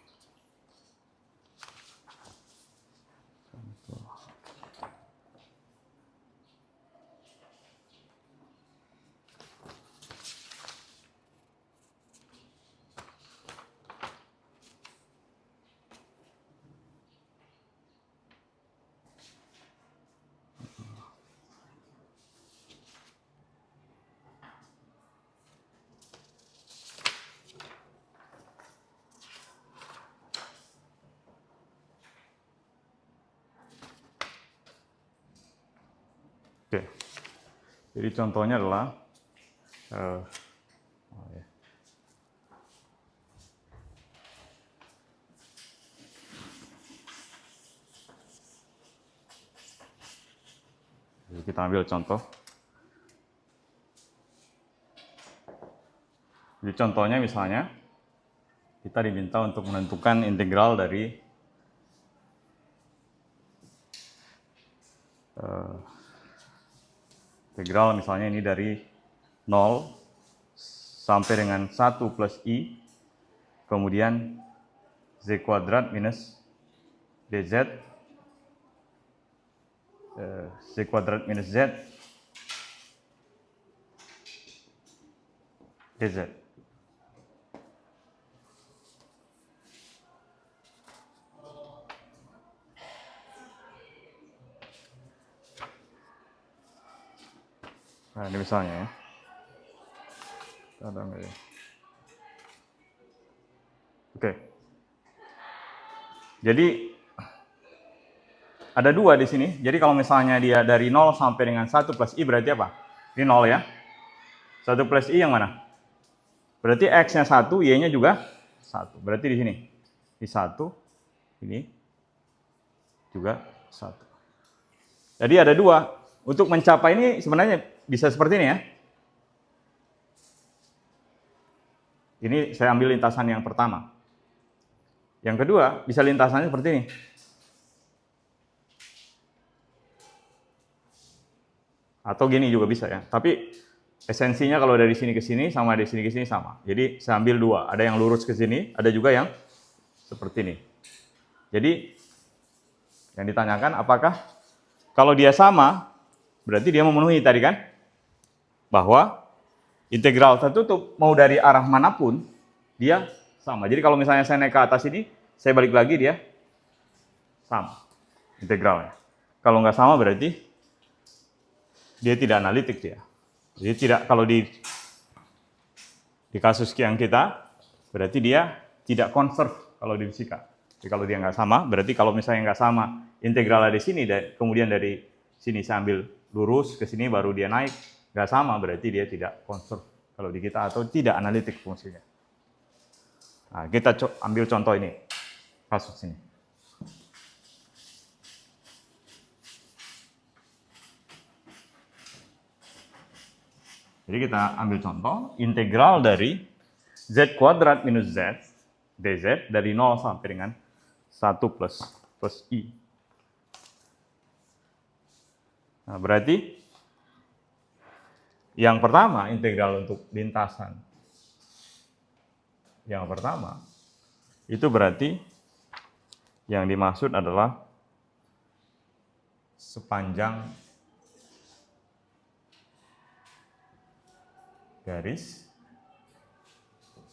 Oke, jadi contohnya adalah jadi kita ambil contoh. Jadi contohnya misalnya kita diminta untuk menentukan integral dari integral misalnya ini dari 0 sampai dengan 1 plus I, kemudian Z kuadrat minus DZ, Z kuadrat minus Z, DZ. Nah, ini misalnya ya. Ada nggak ya? Oke. Jadi ada dua di sini. Jadi kalau misalnya dia dari 0 sampai dengan 1 plus I berarti apa? Ini 0 ya. 1 plus I yang mana? Berarti X-nya 1, Y-nya juga 1. Berarti di sini. Di 1, ini juga 1. Jadi ada dua. Untuk mencapai ini sebenarnya bisa seperti ini ya. Ini saya ambil lintasan yang pertama. Yang kedua, bisa lintasannya seperti ini. Atau gini juga bisa ya. Tapi esensinya kalau dari sini ke sini sama dari sini ke sini sama. Jadi saya ambil dua. Ada yang lurus ke sini, ada juga yang seperti ini. Jadi yang ditanyakan apakah Kalau dia sama, berarti dia memenuhi tadi kan? Bahwa integral tertutup mau dari arah manapun, dia sama. Jadi kalau misalnya saya naik ke atas ini, saya balik lagi, dia sama integralnya. Kalau nggak sama berarti dia tidak analitik dia. Jadi tidak, kalau di kasus yang kita, berarti dia tidak conserve kalau di fisika. Jadi kalau dia nggak sama, berarti kalau misalnya nggak sama integralnya di sini, dan kemudian dari sini saya ambil lurus ke sini baru dia naik, nggak sama berarti dia tidak conserve kalau di kita, atau tidak analitik fungsinya. Nah, kita ambil contoh ini, kasus ini. Jadi kita ambil contoh, integral dari z kuadrat minus z, dz, dari 0 sampai dengan 1 plus i. Nah, berarti yang pertama, integral untuk lintasan. Yang pertama, itu berarti yang dimaksud adalah sepanjang garis.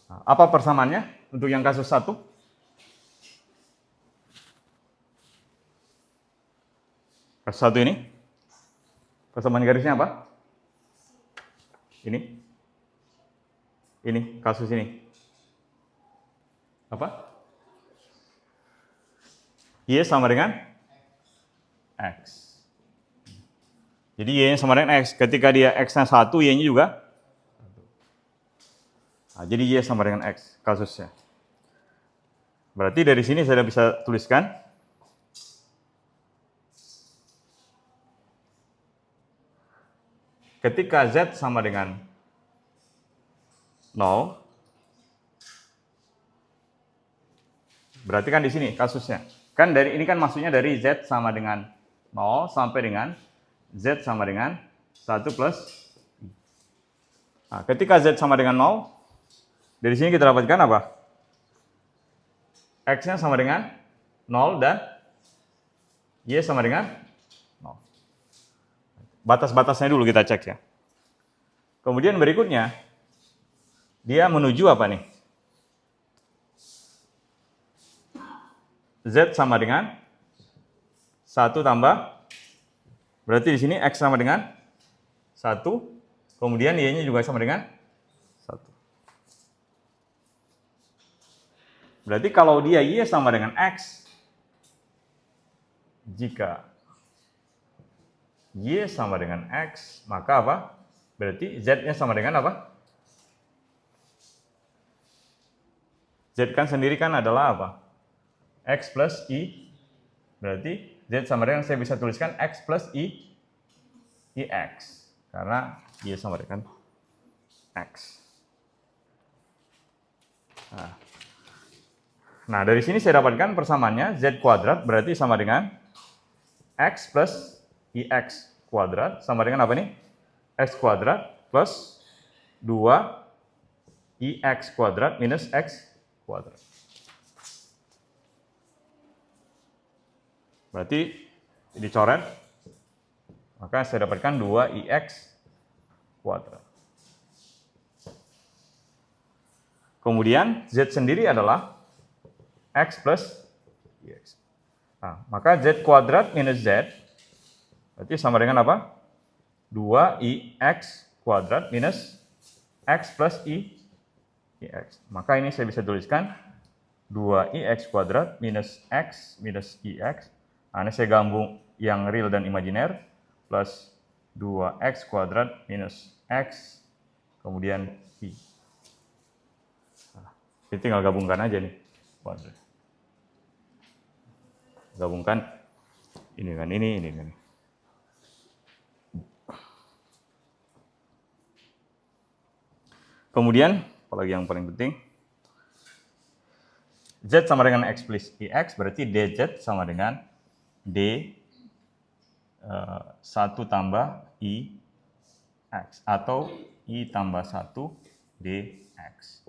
Nah, apa persamaannya untuk yang kasus 1? Kasus 1 ini, persamaan garisnya apa? Ini kasus ini. Apa? Y sama dengan X. Jadi Y-nya sama dengan X. Ketika dia X-nya 1, Y-nya juga 1. Nah, jadi Y sama dengan X kasusnya. Berarti dari sini saya bisa tuliskan ketika Z sama dengan 0, berarti kan di sini kasusnya. Kan dari ini kan maksudnya dari Z sama dengan 0 sampai dengan Z sama dengan 1 plus I. Nah, ketika Z sama dengan 0, dari sini kita dapatkan apa? X-nya sama dengan 0 dan Y sama dengan 0. Batas-batasnya dulu kita cek ya. Kemudian berikutnya, dia menuju apa nih? Z sama dengan 1 tambah, berarti di sini X sama dengan 1, kemudian Y-nya juga sama dengan 1. Berarti kalau dia Y sama dengan X, jika Y sama dengan X, maka apa? Berarti Z-nya sama dengan apa? Z kan sendiri kan adalah apa? X plus I. Berarti Z sama dengan, saya bisa tuliskan X plus IX. Karena Y sama dengan X. Nah, dari sini saya dapatkan persamaannya Z kuadrat berarti sama dengan X plus IX kuadrat sama dengan apa nih? X kuadrat plus 2IX kuadrat minus X kuadrat. Berarti dicoret, maka saya dapatkan 2IX kuadrat. Kemudian Z sendiri adalah X plus IX. Nah, maka Z kuadrat minus Z, berarti sama dengan apa? 2IX kuadrat minus X plus IX. Maka ini saya bisa tuliskan 2IX kuadrat minus X minus IX. Nah, ini saya gabung yang real dan imajiner, plus 2X kuadrat minus X, kemudian I. Nah, ini tinggal gabungkan aja nih. Kuadrat. Gabungkan ini kan ini kan. Kemudian, apalagi yang paling penting, Z sama dengan X plus IX, berarti DZ sama dengan D 1 tambah IX, atau I tambah 1 DX.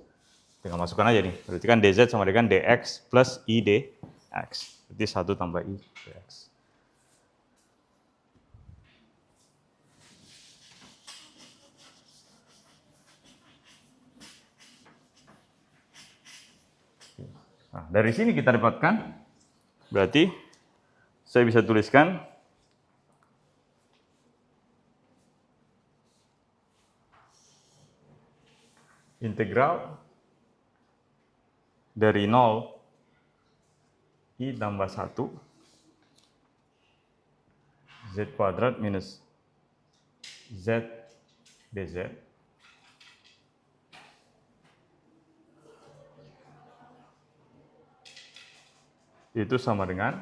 Tinggal masukkan aja nih, berarti kan DZ sama dengan DX plus IDX, berarti 1 tambah IDX. dari sini kita dapatkan, berarti saya bisa tuliskan integral dari 0 I tambah 1 Z kuadrat minus Z dz itu sama dengan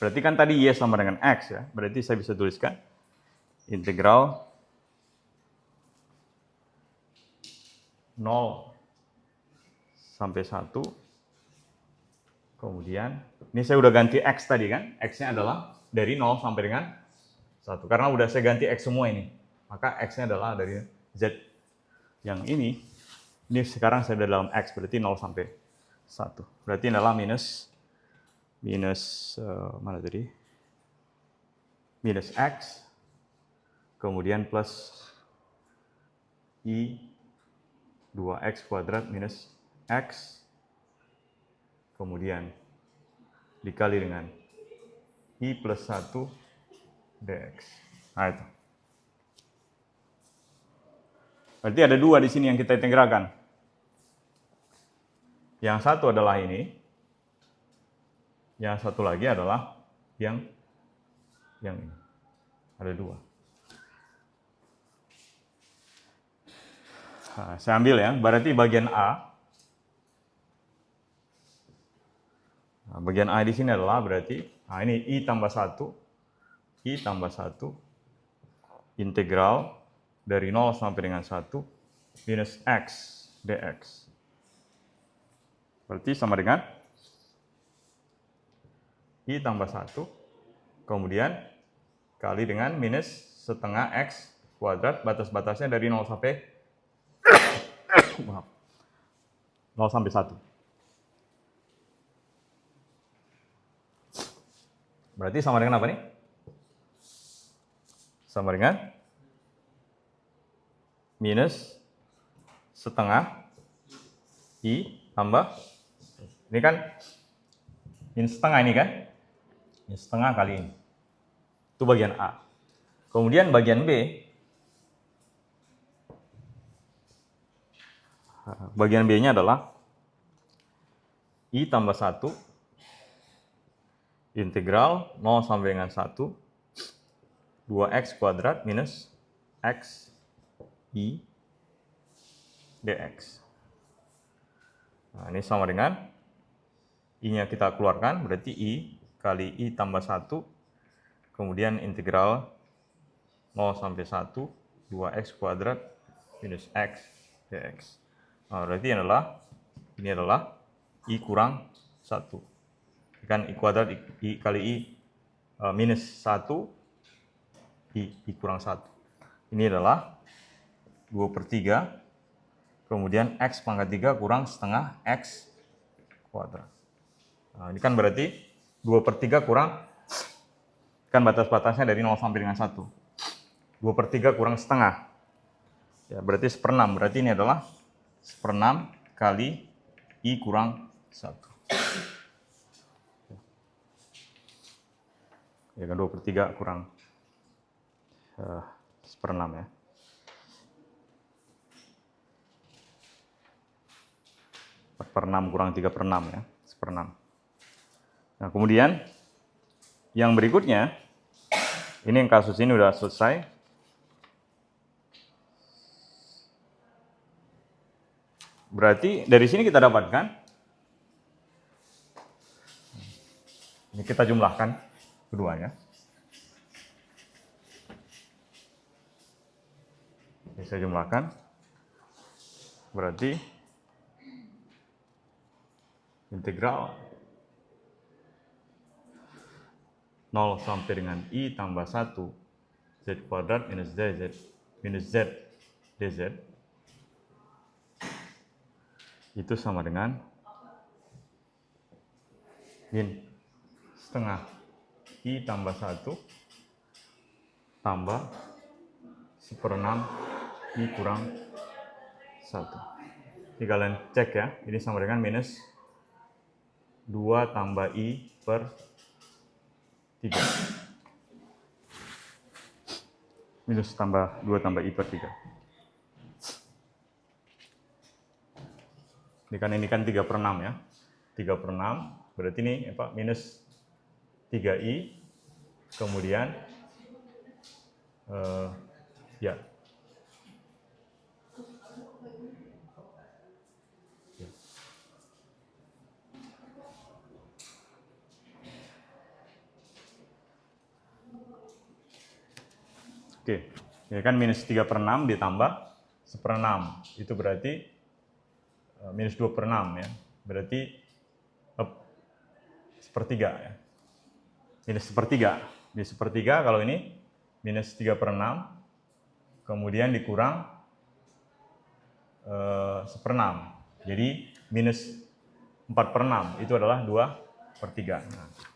berarti kan tadi Y sama dengan X ya, berarti saya bisa tuliskan integral 0 sampai 1, kemudian ini saya udah ganti X tadi kan, X-nya adalah dari 0 sampai dengan 1, karena udah saya ganti X semua ini, maka X-nya adalah dari Z yang ini sekarang saya udah dalam X, berarti 0 sampai 1, berarti adalah minus mana tadi? Minus X, kemudian plus I 2X kuadrat minus X, kemudian dikali dengan I plus 1 dx. Nah itu. Berarti ada dua di sini yang kita integralkan. Yang satu adalah ini. Yang satu lagi adalah yang ini. Ada dua. Nah, saya ambil ya, berarti bagian A. Nah, bagian A di sini adalah berarti, nah ini I tambah 1 integral dari 0 sampai dengan 1 minus X dx. Berarti sama dengan I tambah 1, kemudian kali dengan minus setengah X kuadrat, batas-batasnya dari 0 sampai 0 sampai 1. Berarti sama dengan apa nih? Sama dengan minus setengah I tambah, ini kan minus setengah ini kan? Minus setengah kali ini. Itu bagian A. Kemudian bagian B. Bagian B-nya adalah I tambah 1 integral 0 sampai dengan 1 2x kuadrat minus x I dx. Nah, ini sama dengan I-nya kita keluarkan, berarti I kali I tambah 1, kemudian integral 0 sampai 1 2x kuadrat minus x dx. Nah, berarti ini adalah I kurang 1. Kan I kuadrat I kali I minus 1 I kurang 1. Ini adalah 2/3, kemudian X pangkat 3 kurang setengah X kuadrat. Nah, ini kan berarti 2/3 kurang, kan batas-batasnya dari 0 sampai dengan 1. 2/3 kurang setengah. Ya, berarti 1/6. Berarti ini adalah 1/6 kali I kurang 1. Ya kan 2/3 kurang 1/6 ya. Per 6 kurang 3/6 ya, 1/6. Nah, kemudian yang berikutnya, ini yang kasus ini udah selesai. Berarti dari sini kita dapatkan, ini kita jumlahkan keduanya. Ini saya jumlahkan, berarti integral 0 sampai dengan I tambah 1 Z kuadrat minus Z dz itu sama dengan min setengah I tambah 1 tambah 1/6 I kurang 1. Jadi kalian cek ya, ini sama dengan minus 2 tambah I per 3. Minus tambah 2 tambah I per 3. Ini kan 3 per 6 ya. 3 per 6, berarti ini apa? Minus 3I, kemudian ya. Oke, ini kan minus 3 per 6 ditambah 1/6. Itu berarti minus 2 per 6 ya. Berarti sepertiga ya. Minus sepertiga. Minus sepertiga kalau ini minus 3 per 6. Kemudian dikurang 1/6. Jadi minus 4 per 6. Itu adalah 2 per 3. Nah.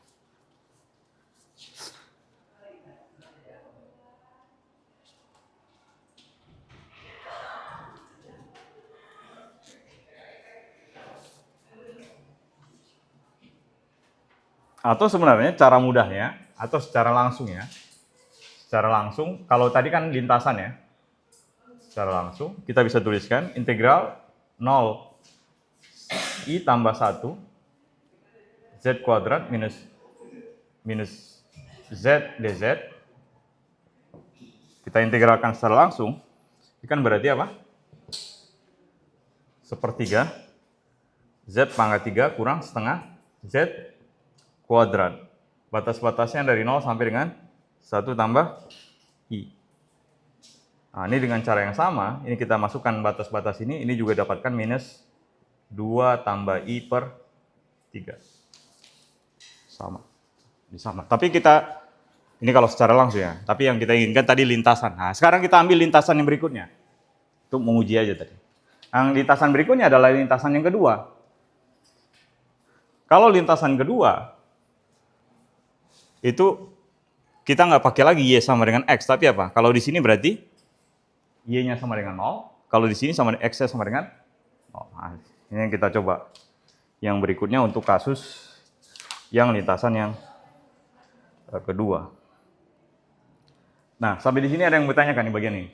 Atau sebenarnya cara mudahnya, atau secara langsung ya. Secara langsung, kalau tadi kan lintasan ya. Secara langsung, kita bisa tuliskan integral 0 I tambah 1 Z kuadrat minus Z dz. Kita integralkan secara langsung, ini kan berarti apa? Sepertiga Z pangkat 3 kurang setengah Z kuadrat. Batas-batasnya dari 0 sampai dengan 1 tambah I. Nah, ini dengan cara yang sama, ini kita masukkan batas-batas ini juga dapatkan minus 2 tambah I per 3. Sama. Ini sama. Tapi ini kalau secara langsung ya, tapi yang kita inginkan tadi lintasan. Nah, sekarang kita ambil lintasan yang berikutnya. Untuk menguji aja tadi. Yang lintasan berikutnya adalah lintasan yang kedua. Kalau lintasan kedua, itu kita nggak pakai lagi Y sama dengan X, tapi apa? Kalau di sini berarti Y-nya sama dengan 0, kalau di sini X-nya sama dengan 0. Nah, ini yang kita coba. Yang berikutnya untuk kasus yang lintasan yang kedua. Nah, sampai di sini ada yang bertanyakan di bagian ini.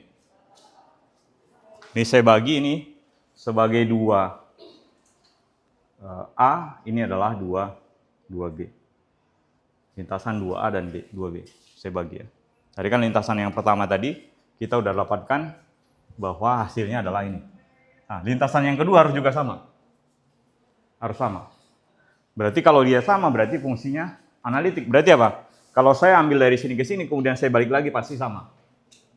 Ini saya bagi ini sebagai 2A, ini adalah 2B. Lintasan 2A dan 2B. Saya bagi ya. Tadi kan lintasan yang pertama tadi, kita udah dapatkan bahwa hasilnya adalah ini. Nah, lintasan yang kedua harus juga sama. Harus sama. Berarti kalau dia sama, berarti fungsinya analitik. Berarti apa? Kalau saya ambil dari sini ke sini, kemudian saya balik lagi, pasti sama.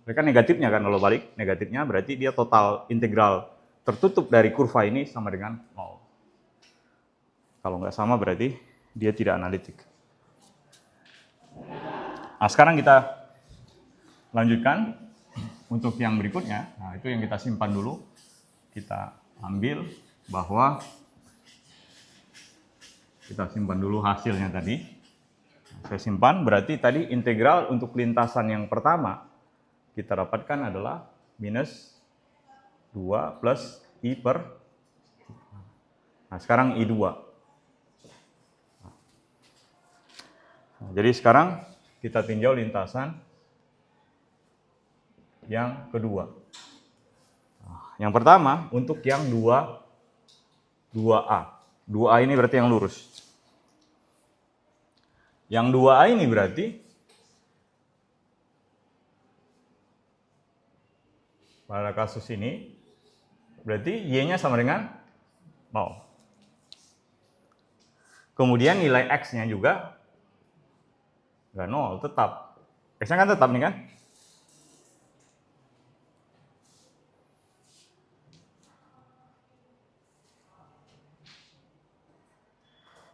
Mereka negatifnya kan, kalau balik negatifnya, berarti dia total integral tertutup dari kurva ini sama dengan 0. Kalau nggak sama, berarti dia tidak analitik. Nah, sekarang kita lanjutkan untuk yang berikutnya. Nah, itu yang kita simpan dulu. Kita ambil bahwa kita simpan dulu hasilnya tadi. Saya simpan, berarti tadi integral untuk lintasan yang pertama kita dapatkan adalah minus 2 plus I per. Nah, sekarang I2. Nah, jadi sekarang kita tinjau lintasan yang kedua. Nah, yang pertama untuk yang 2A. 2A ini berarti yang lurus. Yang 2A ini berarti pada kasus ini berarti Y-nya sama dengan 0. Kemudian nilai X-nya juga nggak 0, tetap. X-nya kan tetap nih kan?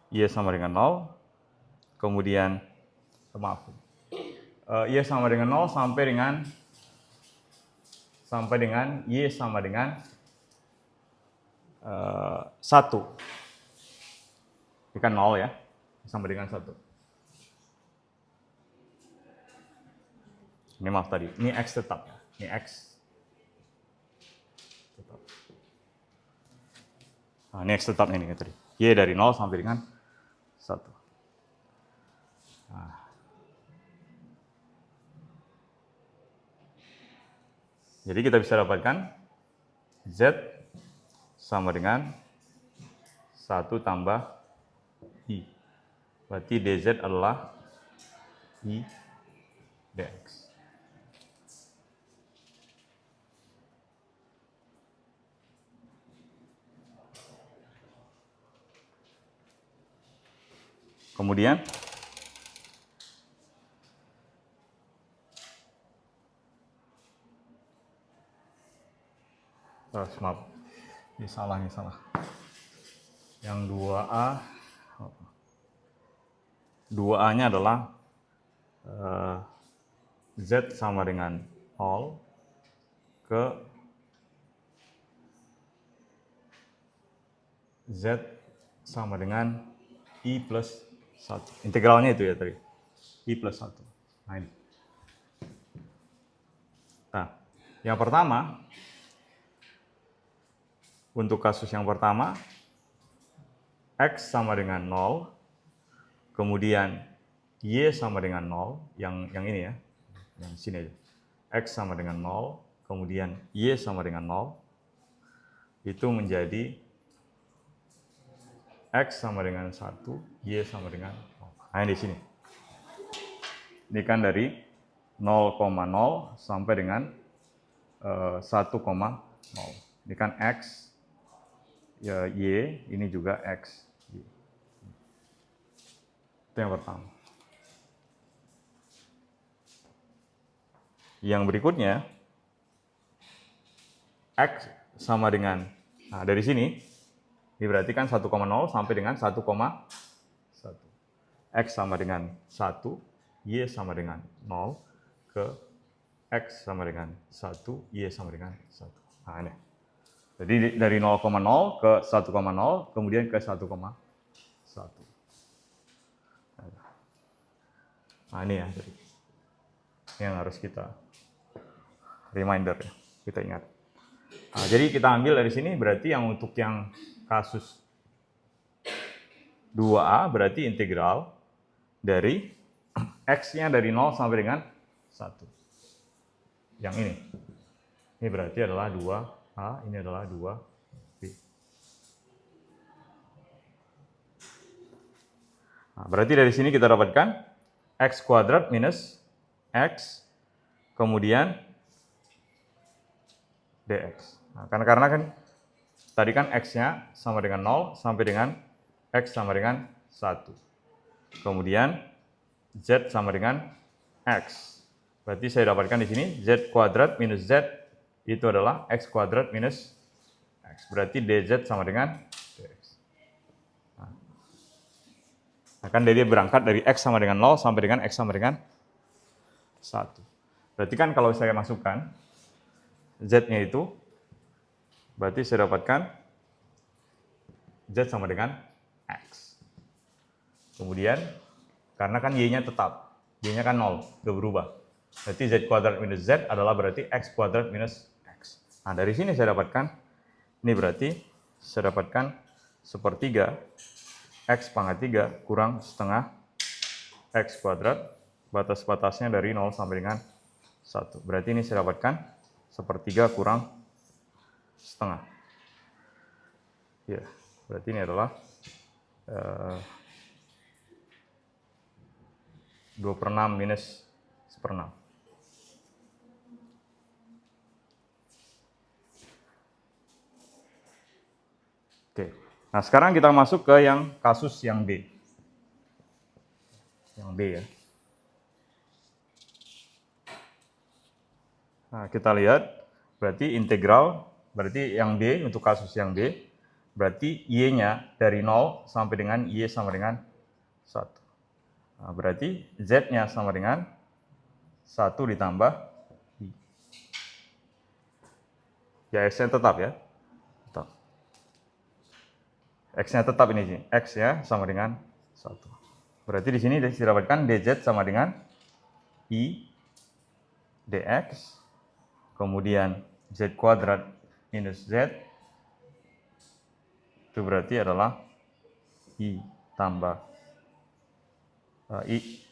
Y sama dengan 0. Kemudian, maaf. Y sama dengan 0 sampai dengan Y sama dengan 1. Ini kan 0 ya, sama dengan 1. Ini maaf tadi, ini X tetap. Ini X tetap. Nah, ini X tetapnya ini tadi. Y dari 0 sampai dengan 1. Nah. Jadi kita bisa dapatkan Z sama dengan 1 tambah I. Berarti dz adalah I dx. Kemudian maaf, ini salah. Yang 2A-nya adalah Z sama dengan 0 ke Z sama dengan I plus 1. Integralnya itu ya tadi, I plus 1. Nah, ini. Nah, yang pertama, untuk kasus yang pertama, X sama dengan 0, kemudian Y sama dengan 0, yang ini ya, yang sini aja. X sama dengan 0, kemudian Y sama dengan 0, itu menjadi X sama dengan 1, Y sama dengan 0. Nah, di sini. Ini kan dari 0,0 sampai dengan 1,0. Ini kan X, ya, Y, ini juga X. Y. Itu yang pertama. Yang berikutnya, X sama dengan, nah dari sini, ini berarti kan 1,0 sampai dengan 1,1. X sama dengan 1, Y sama dengan 0, ke X sama dengan 1, Y sama dengan 1. Nah, ini. Jadi dari 0,0 ke 1,0, kemudian ke 1,1. Nah, ini ya, jadi yang harus kita reminder ya, kita ingat. Nah, jadi kita ambil dari sini, berarti yang untuk yang kasus 2A berarti integral dari X-nya dari 0 sampai dengan 1. Yang ini. Ini berarti adalah 2A, ini adalah 2B. Nah, berarti dari sini kita dapatkan X kuadrat minus X, kemudian dx. Nah, karena kan tadi kan X-nya sama dengan 0 sampai dengan X sama dengan 1. Kemudian Z sama dengan X. Berarti saya dapatkan di sini Z kuadrat minus Z itu adalah X kuadrat minus X. Berarti dz sama dengan dx. Nah, kan dia berangkat dari X sama dengan 0 sampai dengan X sama dengan 1. Berarti kan kalau saya masukkan Z-nya itu, berarti saya dapatkan Z sama dengan X. Kemudian, karena kan Y-nya tetap, Y-nya kan 0, nggak berubah. Berarti Z kuadrat minus Z adalah berarti X kuadrat minus X. Nah, dari sini saya dapatkan, ini berarti saya dapatkan sepertiga X pangkat 3 kurang setengah X kuadrat, batas-batasnya dari 0 sampai dengan 1. Berarti ini saya dapatkan sepertiga kurang setengah. Ya, berarti ini adalah 2/6 minus 1/6. Oke, nah sekarang kita masuk ke yang kasus yang B. Yang B ya. Nah, kita lihat, berarti integral, berarti yang B, untuk kasus yang B, berarti Y-nya dari 0 sampai dengan Y sama dengan 1. Nah, berarti Z-nya sama dengan 1 ditambah I. Ya, X-nya tetap ya. Tetap. X-nya tetap ini, X ya sama dengan 1. Berarti di sini didapatkan dz sama dengan I dx, kemudian Z kuadrat minus Z itu berarti adalah I tambah I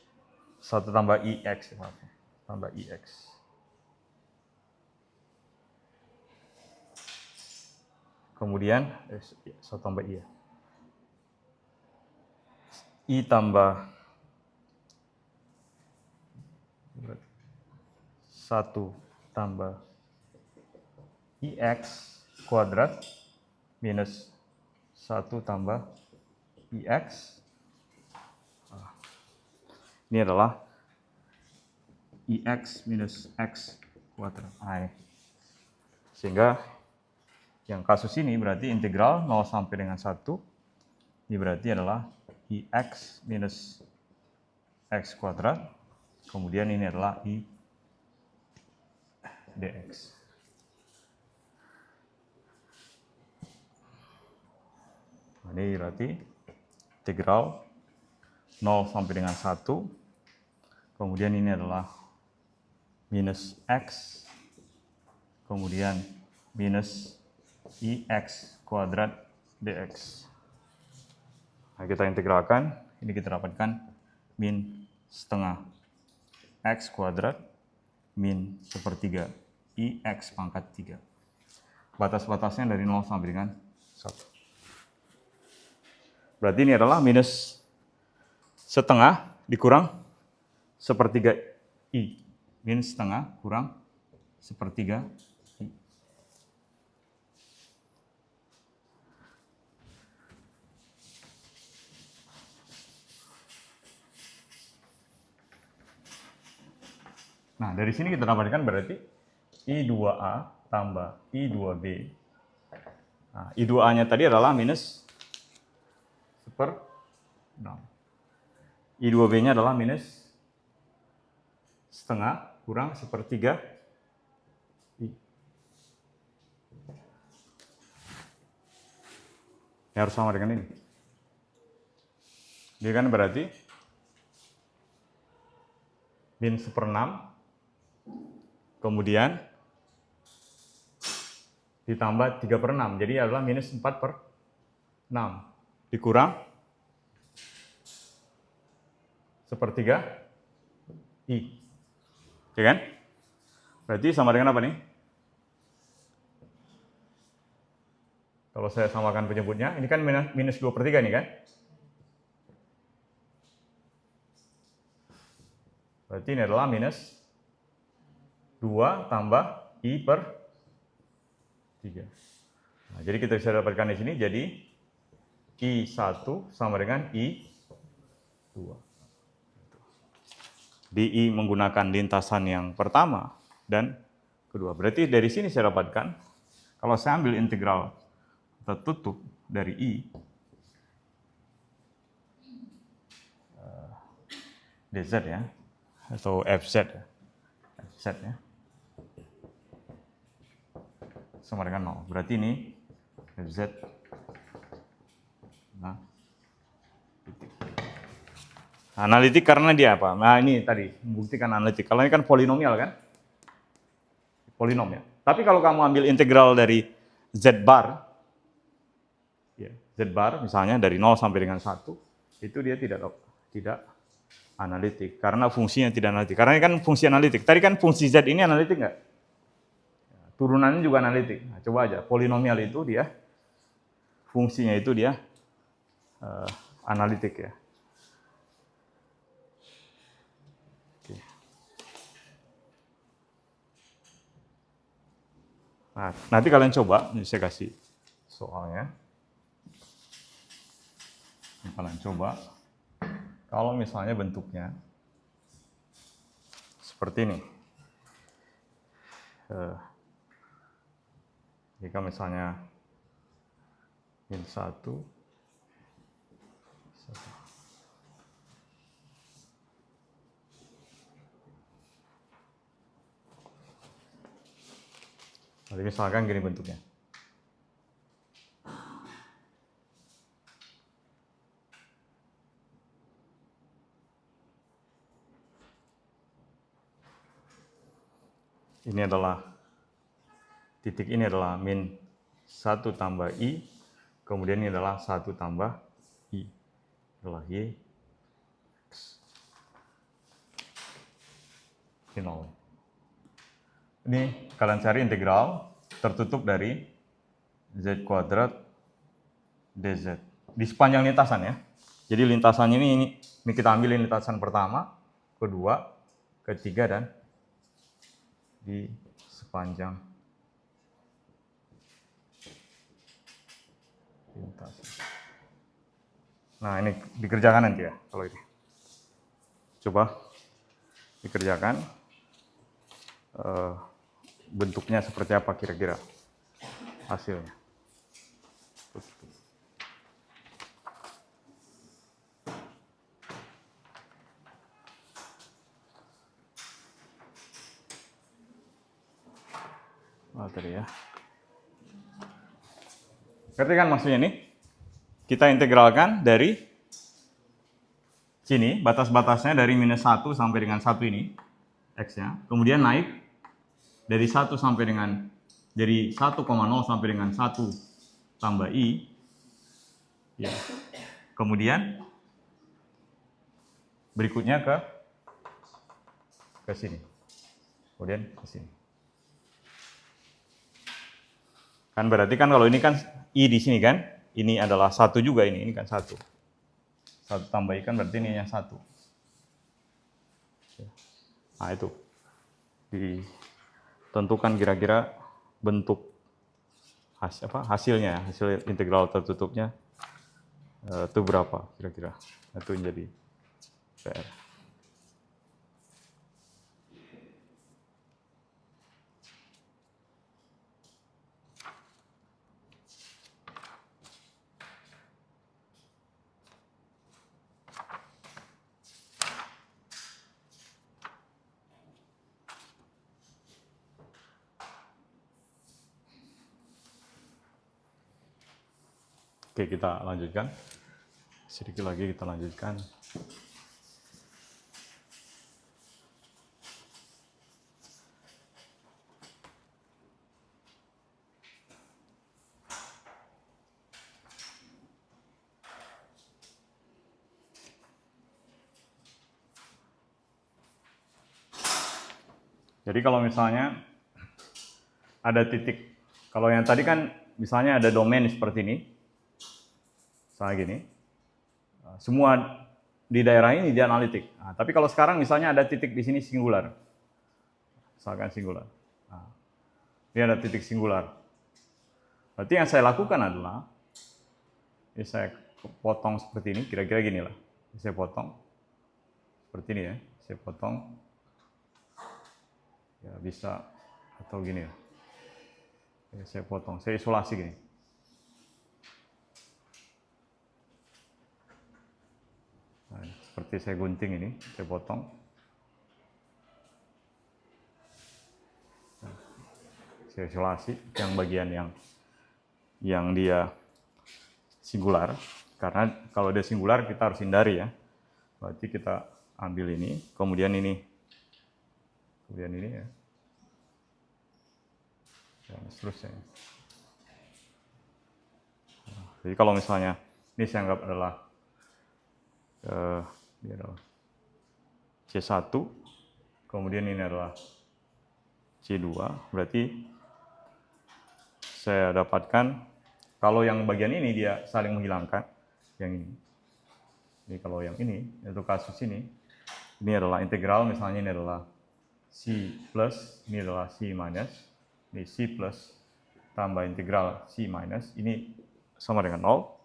1 tambah IX, tambah IX. Kemudian 1 tambah I ya. I tambah 1 tambah IX kuadrat minus 1 tambah IX. Ini adalah IX minus X kuadrat. Sehingga yang kasus ini berarti integral 0 sampai dengan 1. Ini berarti adalah IX minus X kuadrat. Kemudian ini adalah I dx. Ini berarti integral 0 sampai dengan 1. Kemudian ini adalah minus X. Kemudian minus IX kuadrat dx. Nah, kita integralkan. Ini kita dapatkan min setengah X kuadrat min sepertiga IX pangkat 3. Batas-batasnya dari 0 sampai dengan 1. Berarti ini adalah minus setengah dikurang sepertiga I. Min setengah kurang sepertiga I. Nah, dari sini kita dapatkan berarti I2A tambah I2B. Nah, I2A-nya tadi adalah minus 1/6. I2B-nya adalah minus setengah kurang sepertiga I. Ini harus sama dengan ini. Ini kan berarti min 1/6, kemudian ditambah 3/6, jadi adalah minus 4/6, dikurang sepertiga I. Oke kan? Berarti sama dengan apa nih? Kalau saya samakan penyebutnya, ini kan minus 2/3 nih kan? Berarti ini adalah minus 2 tambah I/3. Nah, jadi kita bisa dapatkan di sini, jadi I1 sama dengan I2. DI menggunakan lintasan yang pertama dan kedua. Berarti dari sini saya dapatkan, kalau saya ambil integral tertutup dari I, dz ya, atau fz ya, fz ya, sama dengan 0. Berarti ini fz, nah, analitik karena dia apa? Nah, ini tadi membuktikan analitik. Kalau ini kan polinomial kan? Polinomial. Tapi kalau kamu ambil integral dari z bar, ya, z bar misalnya dari 0 sampai dengan 1, itu dia tidak analitik. Karena fungsinya tidak analitik. Karena ini kan fungsi analitik. Tadi kan fungsi z ini analitik nggak? Turunannya juga analitik. Nah, coba aja, polinomial itu dia, fungsinya itu dia analitik ya. Nah, nanti kalian coba, ini saya kasih soalnya. Kalian coba, kalau misalnya bentuknya seperti ini. Jika misalnya min 1, jadi misalkan gini bentuknya. Ini adalah, titik ini adalah min 1 tambah I, Kemudian ini adalah 1 tambah I. Adalah Y. Ini 0. Ini kalian cari integral tertutup dari Z kuadrat dz. Di sepanjang lintasan ya. Jadi lintasannya ini kita ambil lintasan pertama, kedua, ketiga, dan di sepanjang lintasan. Nah, ini dikerjakan nanti ya kalau ini. Coba dikerjakan. Bentuknya seperti apa kira-kira hasilnya. Tadi ya. Ngerti kan maksudnya nih? Kita integralkan dari sini, batas-batasnya dari minus 1 sampai dengan 1 ini, X-nya. Kemudian naik dari 1 sampai dengan, dari 1,0 sampai dengan 1 tambah I. Ya. Kemudian berikutnya ke sini. Kemudian ke sini. Kan berarti kan kalau ini kan I di sini kan, ini adalah 1 juga ini kan 1. 1 tambah I kan berarti ini yang 1. Nah itu, ditentukan kira-kira bentuk hasilnya, hasil integral tertutupnya itu berapa kira-kira. Itu jadi PR. Oke, kita lanjutkan. Sedikit lagi kita lanjutkan. Jadi kalau misalnya ada titik, kalau yang tadi kan misalnya ada domain seperti ini, misalnya gini, semua di daerah ini dia analitik. Nah, tapi kalau sekarang misalnya ada titik di sini singular, misalkan singular. Nah, ini ada titik singular. Berarti yang saya lakukan adalah, ini saya potong seperti ini, kira-kira gini lah. Saya potong seperti ini ya, saya potong. Ya bisa atau gini ya. Saya potong, saya isolasi gini. Nah, seperti saya gunting ini, saya potong. Nah, saya isolasi yang bagian yang dia singular, karena kalau dia singular kita harus hindari ya. Berarti kita ambil ini, kemudian ini ya. Dan seterusnya. Nah, jadi kalau misalnya ini saya anggap adalah ini adalah C1, kemudian ini adalah C2, berarti saya dapatkan kalau yang bagian ini dia saling menghilangkan, yang ini. Ini kalau yang ini, untuk kasus ini adalah integral, misalnya ini adalah C plus, ini adalah C minus, ini C plus tambah integral C minus, ini sama dengan 0.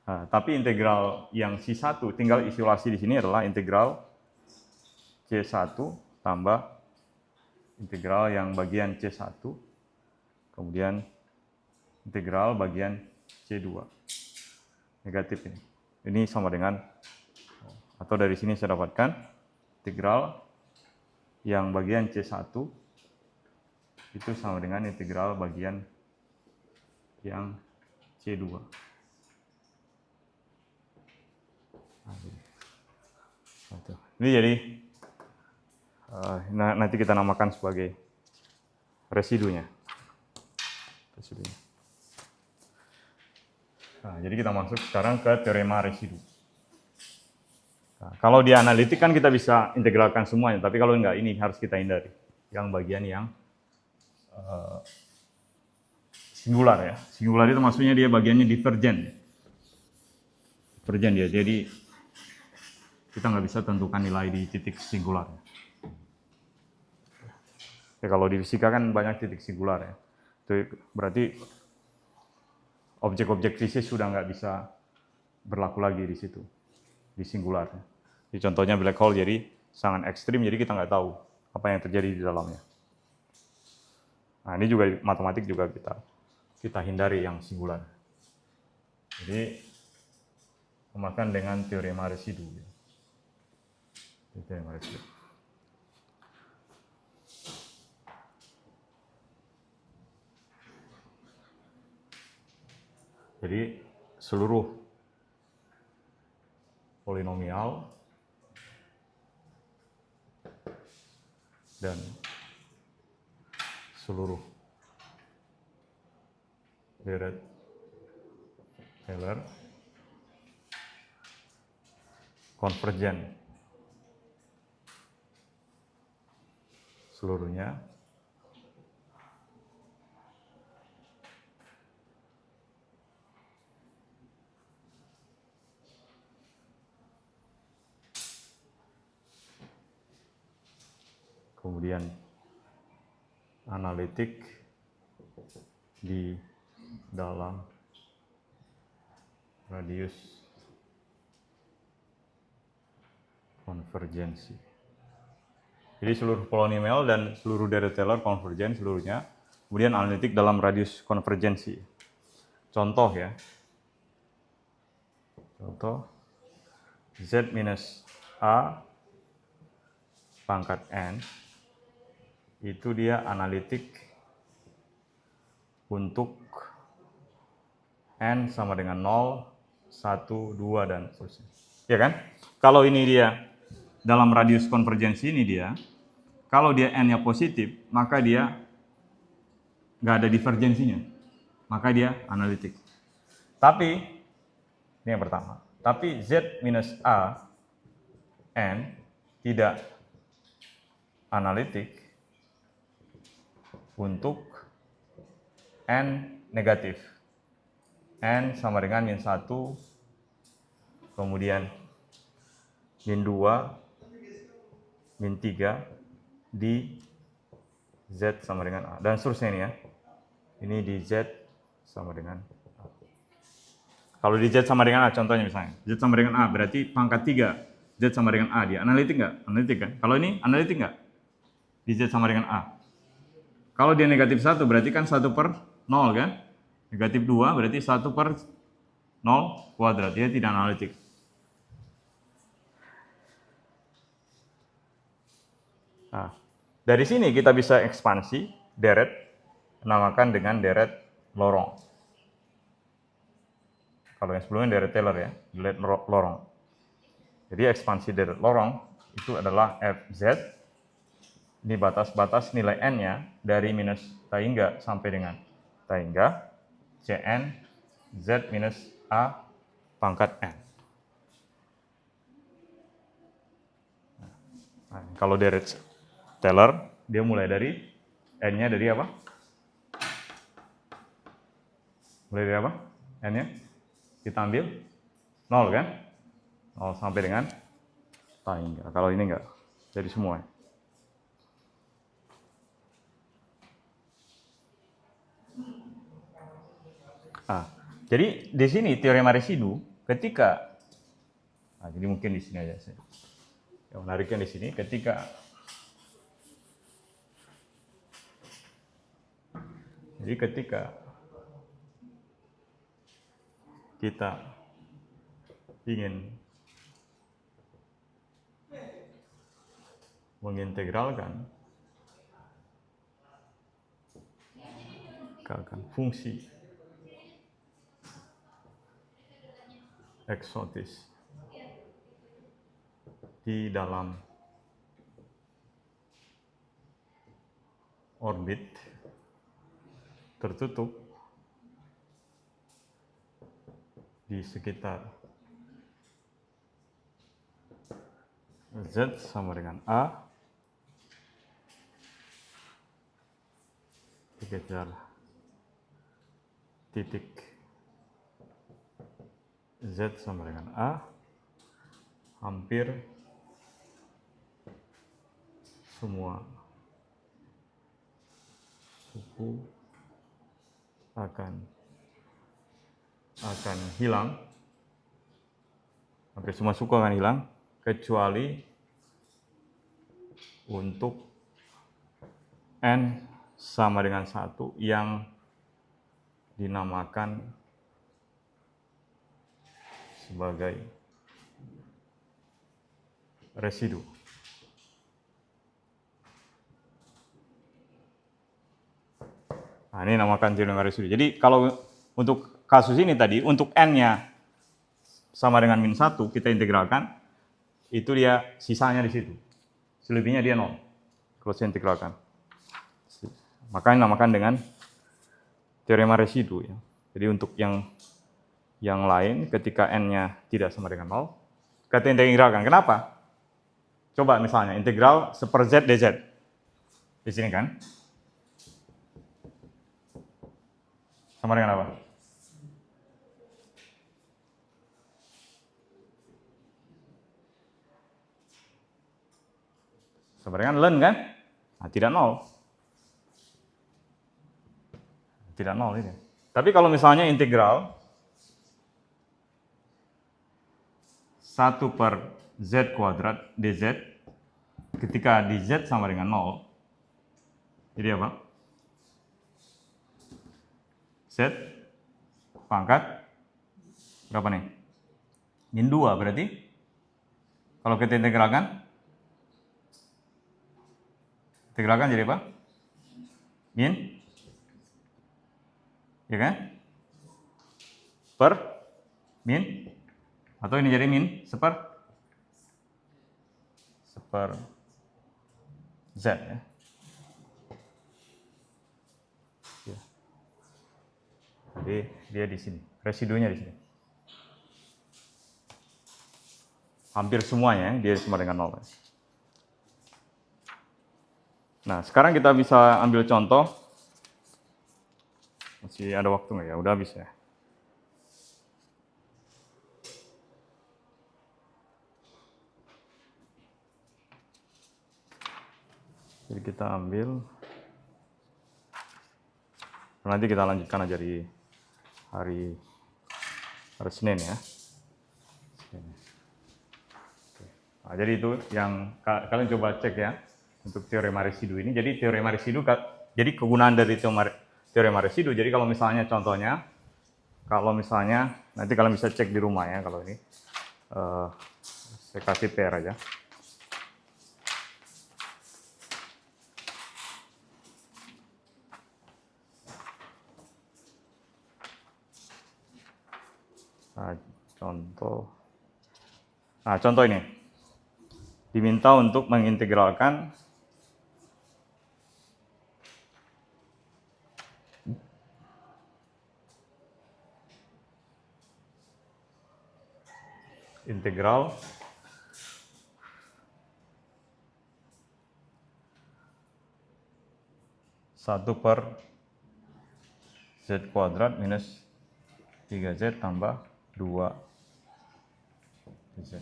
Nah, tapi integral yang C1 tinggal isolasi di sini adalah integral C1 tambah integral yang bagian C1, kemudian integral bagian C2. Negatif ini. Ini sama dengan, atau dari sini saya dapatkan integral yang bagian C1 itu sama dengan integral bagian yang C2. Ini jadi nanti kita namakan sebagai residunya. Nah, jadi kita masuk sekarang ke teorema residu. Nah, kalau di analitik kan kita bisa integralkan semuanya, tapi kalau enggak ini harus kita hindari. Yang bagian yang singular ya. Singular itu maksudnya dia bagiannya divergen. Divergen dia, jadi kita nggak bisa tentukan nilai di titik singular. Ya, kalau di fisika kan banyak titik singular ya. Itu berarti objek-objek fisis sudah nggak bisa berlaku lagi di situ, di singular. Jadi contohnya black hole jadi sangat ekstrim, jadi kita nggak tahu apa yang terjadi di dalamnya. Nah ini juga matematik juga kita hindari yang singular. Jadi samakan dengan teorema residu. Teorema residu. Jadi seluruh polinomial dan seluruh deret Taylor konvergen seluruhnya kemudian analitik di dalam radius konvergensi. Jadi seluruh polinomial dan seluruh deret Taylor konvergen seluruhnya, kemudian analitik dalam radius konvergensi. Contoh ya, contoh Z minus A pangkat N itu dia analitik untuk N sama dengan 0, 1, 2, dan seterusnya. Ya kan? Kalau ini dia dalam radius konvergensi ini dia, kalau dia N-nya positif, maka dia nggak ada divergensinya. Maka dia analitik. Tapi, ini yang pertama. Tapi Z minus A N tidak analitik untuk N negatif. N sama dengan min 1, kemudian min 2, min 3 di Z sama dengan A. Dan seterusnya ini ya. Ini di Z sama dengan A. Kalau di Z sama dengan A, contohnya misalnya. Z sama dengan A, berarti pangkat 3. Z sama dengan A, dia analitik nggak? Analitik kan? Kalau ini analitik nggak? Di Z sama dengan A. Kalau dia negatif 1, berarti kan 1 per 0 kan? Negatif 2, berarti 1 per 0 kuadrat. Dia tidak analitik. Nah, dari sini kita bisa ekspansi deret, namakan dengan deret lorong. Kalau yang sebelumnya deret Taylor ya, deret lorong. Jadi ekspansi deret lorong itu adalah Fz. Ini batas-batas nilai N-nya dari minus ta hingga sampai dengan ta hingga Cn Z minus A pangkat N. Nah, kalau deret Taylor, dia mulai dari N-nya dari apa? Mulai dari apa? N-nya? Kita ambil 0 kan? 0 sampai dengan ta hingga. Kalau ini enggak, jadi semua. Nah, jadi di sini teorema residu ketika, nah jadi mungkin di sini aja sih. Yang menariknya di sini ketika, jadi ketika kita ingin mengintegralkan fungsi eksotis di dalam orbit tertutup, di sekitar Z sama dengan A dikejar titik Z sama dengan A hampir semua suku akan hilang, hampir semua suku akan hilang kecuali untuk N sama dengan 1 yang dinamakan sebagai residu. Nah, ini namakan teorema residu. Jadi kalau untuk kasus ini tadi, untuk N-nya sama dengan min 1, kita integralkan, itu dia sisanya di situ. Selebihnya dia 0. Kalau saya integralkan. Makanya namakan dengan teorema residu. Ya. Jadi untuk yang lain, ketika N-nya tidak sama dengan 0, kita integralkan. Kenapa? Coba misalnya, integral 1/z dz. Di sini kan. Sama dengan apa? Sama dengan ln kan? Nah, tidak 0. Tidak 0 ini. Tapi kalau misalnya integral 1/z² dz, ketika dz sama dengan 0, jadi apa? Z pangkat berapa nih? Min 2 berarti. Kalau kita integralkan jadi apa? Min, ya kan? Per min, atau ini jadi min seper z ya. Jadi dia di sini, residunya di sini. Hampir semuanya dia sama dengan 0. Nah, sekarang kita bisa ambil contoh. Masih ada waktu nggak ya? Udah habis ya. Jadi kita ambil. Nanti kita lanjutkan aja di hari Senin ya. Nah, jadi itu yang kalian coba cek ya untuk teorema residu ini. Jadi teorema residu, jadi kegunaan dari teorema residu. Jadi kalau misalnya contohnya, nanti kalian bisa cek di rumah ya kalau ini. Saya kasih PR aja. Nah, contoh ini. Diminta untuk mengintegralkan integral satu per z kuadrat minus 3z tambah 2 z.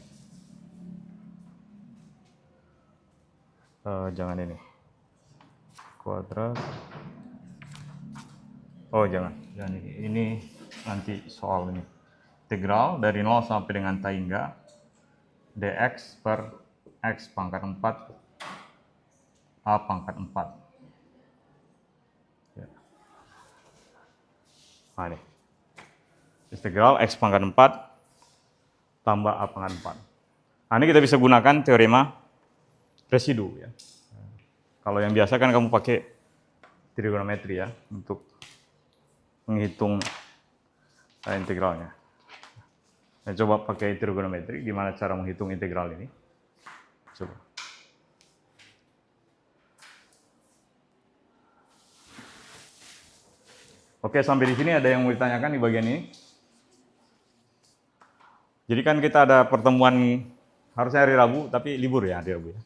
Jangan ini kuadrat. Oh jangan ini nanti soal ini. Integral dari 0 sampai dengan hingga dx per x pangkat 4 a pangkat 4. Ya. Nah ini. Integral x pangkat 4 tambah a pangkat 4. Nah ini kita bisa gunakan teorema residu ya. Kalau yang biasa kan kamu pakai trigonometri ya untuk menghitung integralnya. Nah, coba pakai trigonometri, gimana cara menghitung integral ini? Coba. Oke, sampai di sini ada yang mau ditanyakan di bagian ini? Jadi kan kita ada pertemuan harusnya hari Rabu, tapi libur ya hari Rabu ya.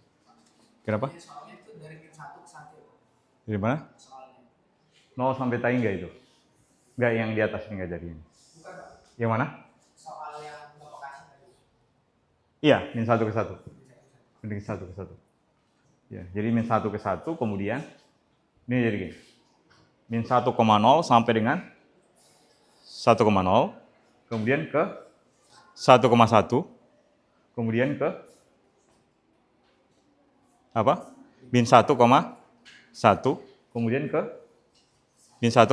Kenapa? Soalnya itu dari min 1 ke 1. Dari mana? Soalnya. 0 sampai tai enggak itu? Enggak, yang di atas enggak jadi. Bukan, Pak. Yang mana? Soal yang Bapak kasih tadi. Iya, min 1 ke 1. Min 1 ke 1. Ya, jadi min 1 ke 1, kemudian ini jadi gini. Min 1,0 sampai dengan 1,0, kemudian ke 1,1, kemudian ke apa? Min 1,1, kemudian ke min 1,0.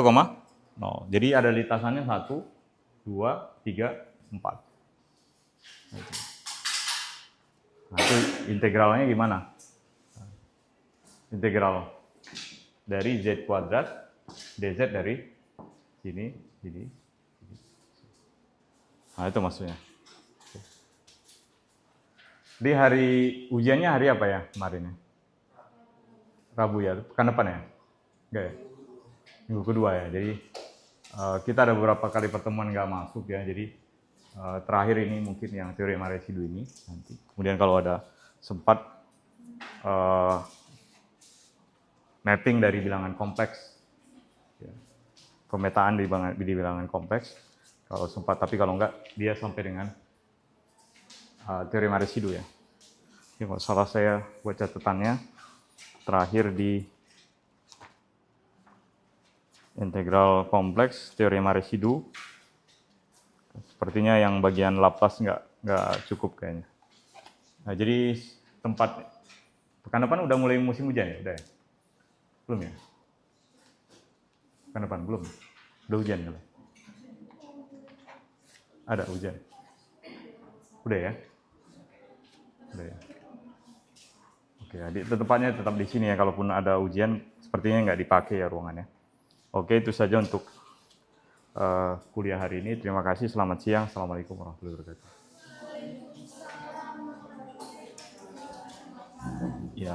Jadi ada lintasannya 1, 2, 3, 4. Nah, itu integralnya gimana? Integral dari z kuadrat dz dari sini, sini. Nah, itu maksudnya. Di hari ujiannya hari apa ya kemarin ya? Rabu ya, pekan depan ya? Enggak ya? Minggu kedua ya. Jadi kita ada beberapa kali pertemuan nggak masuk ya. Jadi terakhir ini mungkin yang teorema residu ini nanti. Kemudian kalau ada sempat mapping dari bilangan kompleks, ya. Pemetaan di bilangan kompleks kalau sempat, tapi kalau enggak dia sampai dengan teorema residu ya. Ini kalau salah saya buat catatannya terakhir di integral kompleks teorema residu. Sepertinya yang bagian Laplace nggak cukup kayaknya. Nah, jadi tempat pekan depan udah mulai musim hujan ya, udah ya? Belum ya? Pekan depan belum. Udah hujan ya? Ada hujan. Udah ya? Udah ya. Oke, adik tempatnya tetap di sini ya. Kalaupun ada ujian, sepertinya nggak dipakai ya ruangannya. Oke, itu saja untuk kuliah hari ini. Terima kasih. Selamat siang. Assalamualaikum warahmatullahi wabarakatuh. Ya.